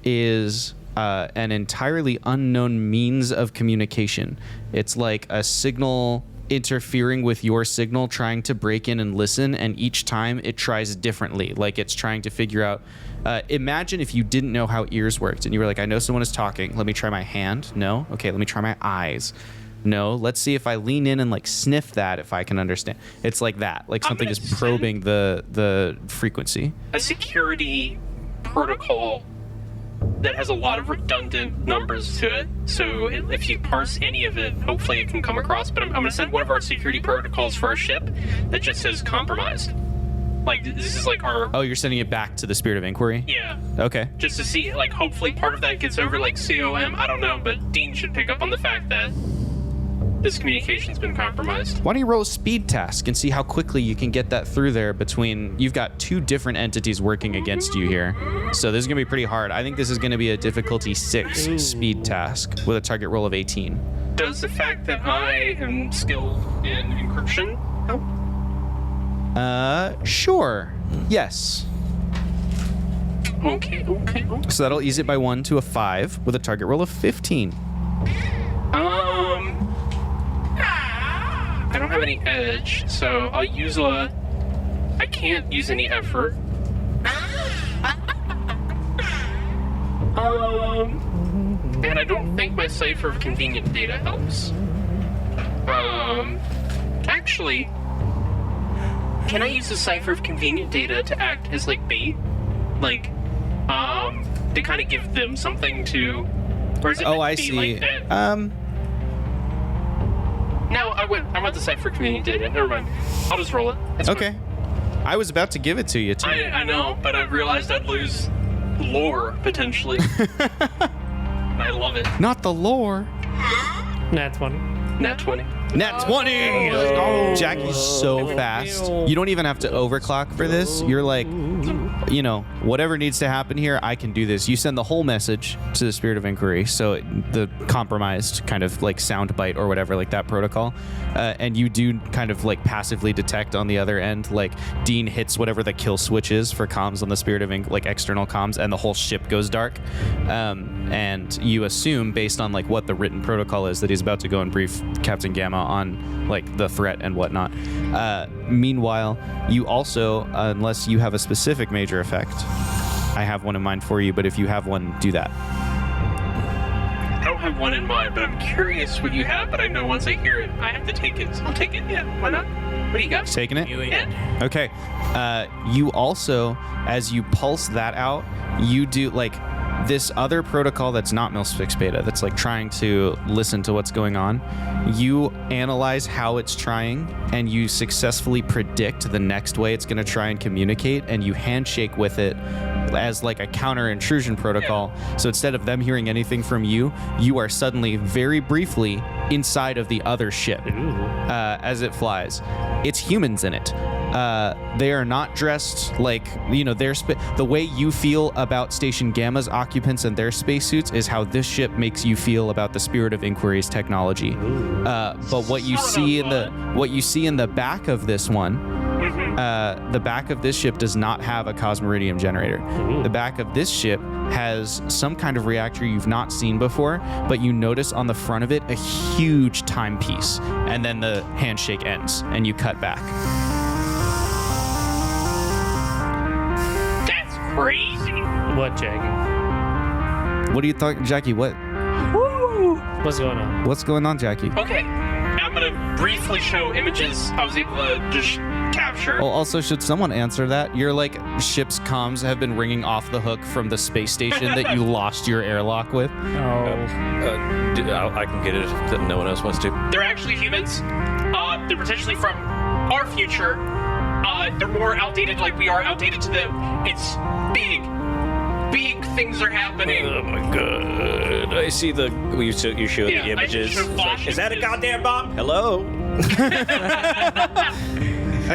is an entirely unknown means of communication. It's like a signal interfering with your signal, trying to break in and listen, and each time it tries differently. Like it's trying to figure out. Imagine if you didn't know how ears worked and you were like, I know someone is talking. Let me try my hand. No? Okay, let me try my eyes. No? Let's see if I lean in and like sniff that if I can understand. It's like that. Like something gonna is probing the frequency. A security protocol that has a lot of redundant numbers to it. So if you parse any of it, hopefully it can come across. But I'm going to send one of our security protocols for our ship that just says compromised. Like, this is like our... Oh, you're sending it back to the Spirit of Inquiry? Yeah. Okay. Just to see, like, hopefully part of that gets over, like, COM. I don't know, but Dean should pick up on the fact that this communication's been compromised. Why don't you roll a speed task and see how quickly you can get that through there between... You've got 2 different entities working against you here. So this is going to be pretty hard. I think this is going to be a difficulty 6 speed task with a target roll of 18. Does the fact that I am skilled in encryption help? Sure. Yes. Okay. So that'll ease it by 1 to a 5 with a target roll of 15. I don't have any edge, so I'll use I can't use any effort. And I don't think my cipher of convenient data helps. Actually, can I use the cipher of convenient data to act as, like, bait? Like, to kind of give them something to... Or is it Oh, I meant to be see. like that? No, I want the cipher of convenient data. Never mind. I'll just roll it. It's Okay. I was about to give it to you, too. I know, but I realized I'd lose lore, potentially. I love it. Not the lore. Nat 20. Nat 20. Nat 20! Let's go. Jackie's so fast. You don't even have to overclock for this. You're like, you know, whatever needs to happen here, I can do this. You send the whole message to the Spirit of Inquiry, so the compromised kind of like sound bite or whatever, like that protocol, and you do kind of like passively detect on the other end, like Dean hits whatever the kill switch is for comms on the Spirit of like external comms, and the whole ship goes dark. And you assume, based on like what the written protocol is, that he's about to go and brief Captain Gamma on like the threat and whatnot. Meanwhile, you also, unless you have a specific major effect, I have one in mind for you, but if you have one, do that. I don't have one in mind, but I'm curious what you have, but I know once I hear it, I have to take it. So I'll take it. Yeah, why not? What do you got? Taking it? Yeah. Okay. You also, as you pulse that out, you do like this other protocol that's not Milspix Beta, that's like trying to listen to what's going on. You analyze how it's trying, and you successfully predict the next way it's going to try and communicate, and you handshake with it as like a counter intrusion protocol. So instead of them hearing anything from you, you are suddenly very briefly inside of the other ship as it flies. It's humans in it. They are not dressed like, you know, the way you feel about Station Gamma's occupants and their spacesuits is how this ship makes you feel about the Spirit of Inquiry's technology. But what you see in the back of this one, the back of this ship does not have a Cosmeridium generator. The back of this ship has some kind of reactor you've not seen before, but you notice on the front of it a huge timepiece, and then the handshake ends, and you cut back. That's crazy. What, Jackie? What do you think, Jackie? What's going on? What's going on, Jackie? Okay. I'm going to briefly show images I was able to just capture. Well, also, should someone answer that? Your, like, ship's comms have been ringing off the hook from the space station that you lost your airlock with. I can get it if no one else wants to. They're actually humans. They're potentially from our future. They're more outdated, like we are outdated to them. It's big. Big things are happening. Oh my god. I see you show Yeah, the images. I show flash Is that a images. goddamn bomb? Hello?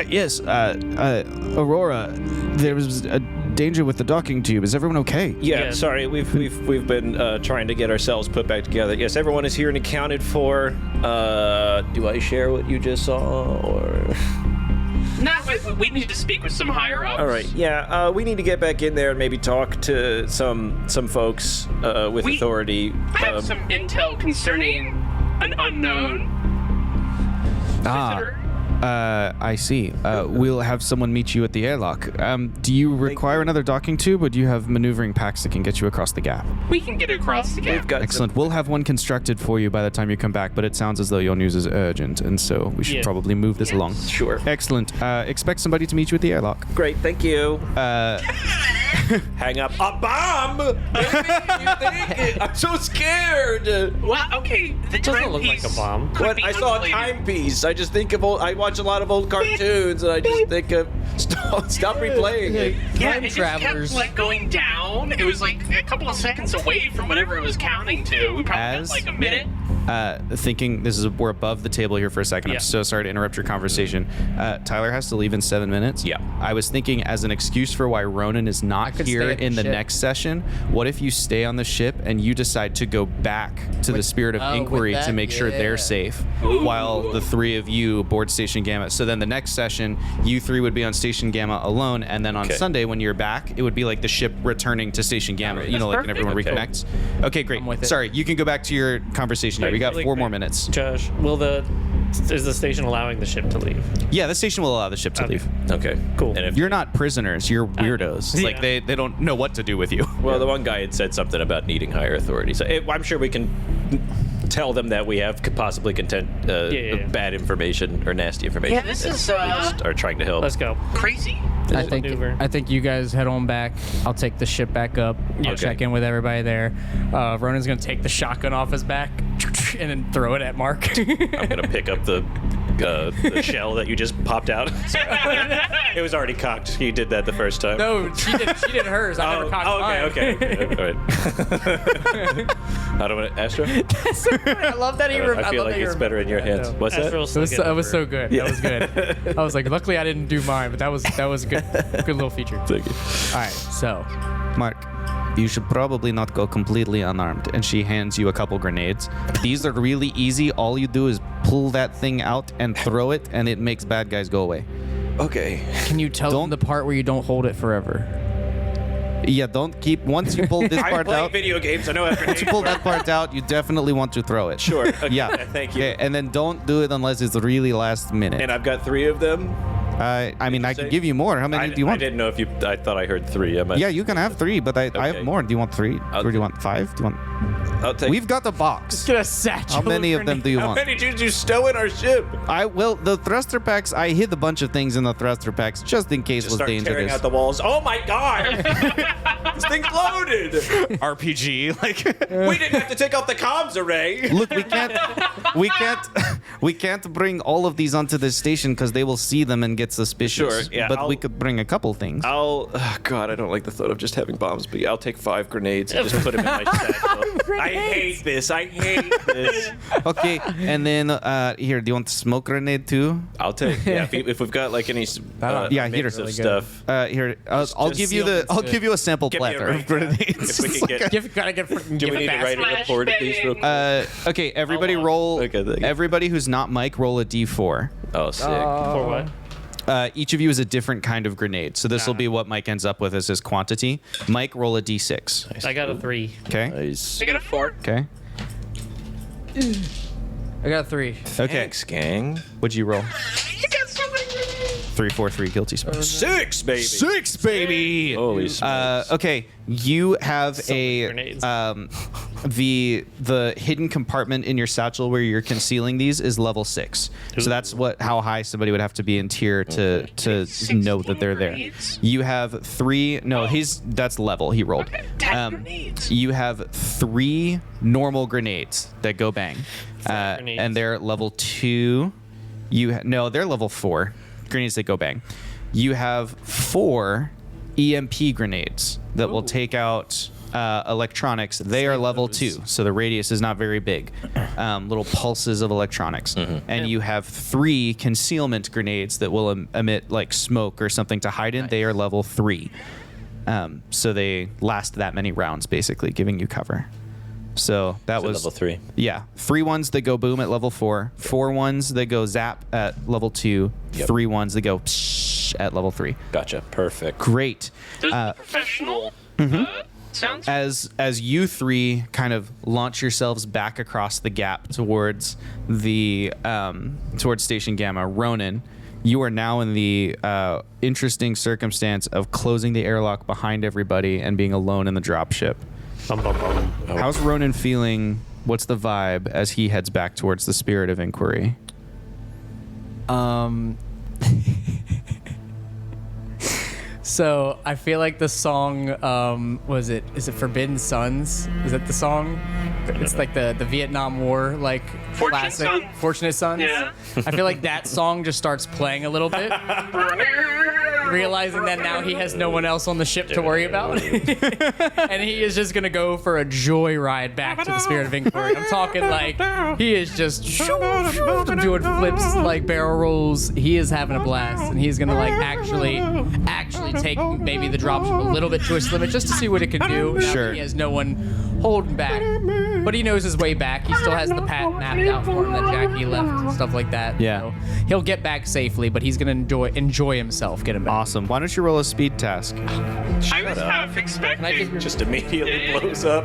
Yes, Aurora, there was a danger with the docking tube. Is everyone okay? Yeah, Yeah. sorry. We've been trying to get ourselves put back together. Yes, everyone is here and accounted for. Do I share what you just saw, or? No, we need to speak with some higher ups. All right. Yeah. We need to get back in there and maybe talk to some folks with authority. I have some intel concerning an unknown visitor. I see. We'll have someone meet you at the airlock. Do you require another docking tube, or do you have maneuvering packs that can get you across the gap? We can get across the gap. We've got Excellent. We'll have one constructed for you by the time you come back, but it sounds as though your news is urgent, and so we should Yeah. probably move this along. Sure. Excellent. Expect somebody to meet you at the airlock. Great. Thank you. Hang up. A bomb? I'm so scared. Well, okay. The Doesn't look timepiece like a bomb. could What? be I saw a unrelated. timepiece. I just think of I watch a lot of old cartoons, and I just think of stop replaying it. Yeah, Time it travelers. just kept like going down. It was like a couple of seconds away from whatever it was counting to. We probably As- got like a minute. Thinking we're above the table here for a second. Yeah. I'm so sorry to interrupt your conversation. Tyler has to leave in 7 minutes. Yeah. I was thinking as an excuse for why Ronan is I not could here stay at the in the ship. next session. What if you stay on the ship and you decide to go back to the Spirit of with Inquiry to that, make sure yeah. they're safe while the three of you board Station Gamma. So then the next session, you three would be on Station Gamma alone, and then on Okay. Sunday when you're back, it would be like the ship returning to Station Gamma. You know, like when everyone Okay. reconnects. Okay, great. I'm with it. Sorry, you can go back to your conversation here. We got Really 4 more quick. minutes. Josh, is the station allowing the ship to leave? Yeah, the station will allow the ship to Okay. leave. Okay, Cool. And if You're not prisoners. You're weirdos. Yeah. Like they don't know what to do with you. well, the one guy had said something about needing higher authority, so I'm sure we can tell them that we have possibly yeah. bad information or nasty information. Yeah, this is We just are trying to help. Let's go. crazy. I think you guys head on back. I'll take the ship back up. I'll Okay. check in with everybody there. Ronan's gonna take the shotgun off his back and then throw it at Mark. I'm gonna pick up the shell that you just popped out. It was already cocked. He did that the first time. No, she did hers. I never cocked mine. okay. All right. I don't want to, Astro? I love that he. I feel like it's better in your hands. What's that? Astro will It still was, get that was over so good. That was good. I was like, luckily I didn't do mine, but that was a good little feature. Thank you. All right, so Mark, you should probably not go completely unarmed. And she hands you a couple grenades. These are really easy. All you do is pull that thing out and throw it, and it makes bad guys go away. Okay. can you tell them the part where you don't hold it forever? Yeah, don't keep. Once you pull this I'm part playing out, video games. I know after once you pull that part out, you definitely want to throw it. Sure. Okay. Yeah. Thank you. Okay, and then don't do it unless it's really last minute. And I've got 3 of them. I mean, I say? could give you more. How many do you I want? didn't know if you. I thought I heard 3. Yeah, you can have 3, but I Okay. have more. Do you want 3? Or do you want 5? Do you want? I'll take. We've got a box. Get a satchel. How many of them do you How want? many did you stow in our ship? The thruster packs. I hid a bunch of things in the thruster packs just in case Just it was start tearing dangerous. out the walls. Oh my god! This thing's loaded. RPG, like We didn't have to take off the comms array. look, we can't bring all of these onto this station because they will see them and get suspicious. Sure, yeah, but we could bring a couple things. Oh god, I don't like the thought of just having bombs, but I'll take 5 grenades and just put them in my satchel. I hate this. I hate this. Okay, and then here, do you want the smoke grenade too? I'll take. Yeah, if we've got like any Yeah, mix here. of stuff. Here, I'll give you the. I'll give you a sample Give me a platter of breakdown. grenades. If we can get. Gotta get freaking Do we need to write a report of these real quick? Okay, everybody How long? roll. Okay, thank you. Everybody who's not Mike, roll a d4. Oh, sick. For what? Each of you is a different kind of grenade. So this will be what Mike ends up with as his quantity. Mike, roll a d6. I got a 3. Okay. Nice. I got a 4. Okay. I got 3. Okay. Thanks, gang. What'd you roll? You got so many grenades. 3, 4, 3 guilty smells. 6, baby. 6, baby. Holy smokes. Okay, you have many a grenades. the hidden compartment in your satchel where you're concealing these is level 6. So that's how high somebody would have to be in tier to know that they're there. grenades? You have 3. No, that's level. He rolled. Okay, 10 grenades. You have 3 normal grenades that go bang, grenades. and they're level 2. No, they're level 4 grenades that go bang. You have 4 EMP grenades that will take out electronics. They are level 2, so the radius is not very big. Little pulses of electronics. And you have 3 concealment grenades that will emit like smoke or something to hide in. They are level 3. So they last that many rounds, basically, giving you cover. So that was level 3. Yeah, 3 ones that go boom at level 4, 4 ones that go zap at level 2, Yep. 3 ones that go psh at level 3. Gotcha. Perfect. Great. Those are professional sounds. As you 3 kind of launch yourselves back across the gap towards the towards Station Gamma, Ronan, you are now in the interesting circumstance of closing the airlock behind everybody and being alone in the dropship. Bum, bum, bum. How's Ronan feeling? What's the vibe as he heads back towards the Spirit of Inquiry? So I feel like the song, is it Forbidden Sons? Is that the song? It's like the Vietnam War, like classic. Sons. Fortunate Sons. Yeah. I feel like that song just starts playing a little bit, realizing that now he has no one else on the ship to worry about. And he is just gonna go for a joyride back to the Spirit of Inkberg. I'm talking like he is just doing flips, like barrel rolls. He is having a blast, and he's gonna like actually take maybe the dropship a little bit to its limit just to see what it can do. Now Sure. that he has no one holding back, but he knows his way back. He still has the path mapped out for him that Jackie left and stuff like that. Yeah. So he'll get back safely, but he's gonna enjoy himself getting back. Awesome. Why don't you roll a speed task? I was half expecting. Just immediately blows up.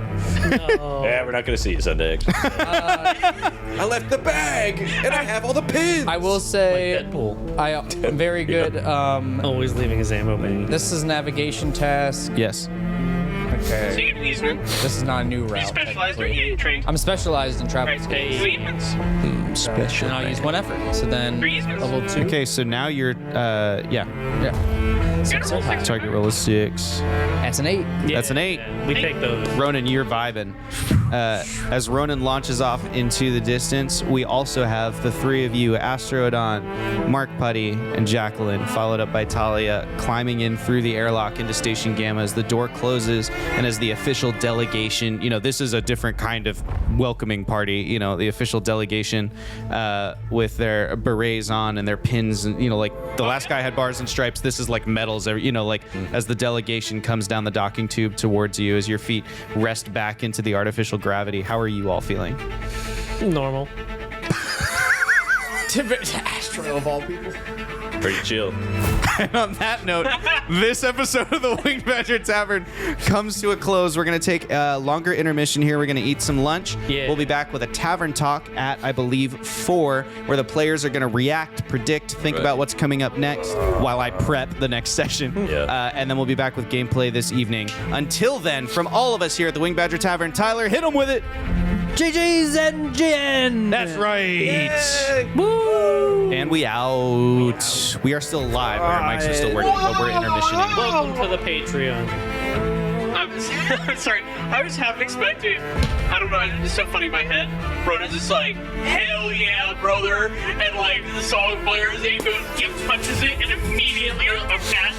Yeah, we're not going to see you Sunday. I left the bag, and I have all the pins. I will say Deadpool. I'm very good. Always leaving his ammo bay. This is navigation task. Yes. Okay. See, Eastman. This is not a new route. Specialized or technically. EA trained. I'm specialized in travel Right. skills. Sleepins. Special. And I'll use one effort. So then level 2. Okay, so now you're, yeah. Yeah. Target roll is 6. That's an 8. That's an 8. Yeah, we take those. Ronan, you're vibing. As Ronan launches off into the distance, we also have the three of you, Astrodon, Mark Putty, and Jacqueline, followed up by Talia, climbing in through the airlock into Station Gamma as the door closes and as the official delegation, this is a different kind of welcoming party, the official delegation with their berets on and their pins, and, like the last guy had bars and stripes, this is like medals, as the delegation comes down the docking tube towards you, as your feet rest back into the artificial gravity. How are you all feeling? Normal. Astro of all people. Pretty chill. And on that note, this episode of the Winged Badger Tavern comes to a close. We're going to take a longer intermission here. We're going to eat some lunch. Yeah. We'll be back with a tavern talk at, I believe, 4, where the players are going to react, predict, think Right. about what's coming up next while I prep the next session. Yeah. And then we'll be back with gameplay this evening. Until then, from all of us here at the Winged Badger Tavern, Tyler, hit them with it. GG's and GN. That's right. Woo! And we out. We are still live. Our mics are still working, but we're intermissioning. Welcome to the Patreon. I'm sorry. I was half expecting. I don't know. It's so funny in my head. Ronan's just like, hell yeah, brother. And like the song blares, and he goes, Gift touches it, and immediately a mass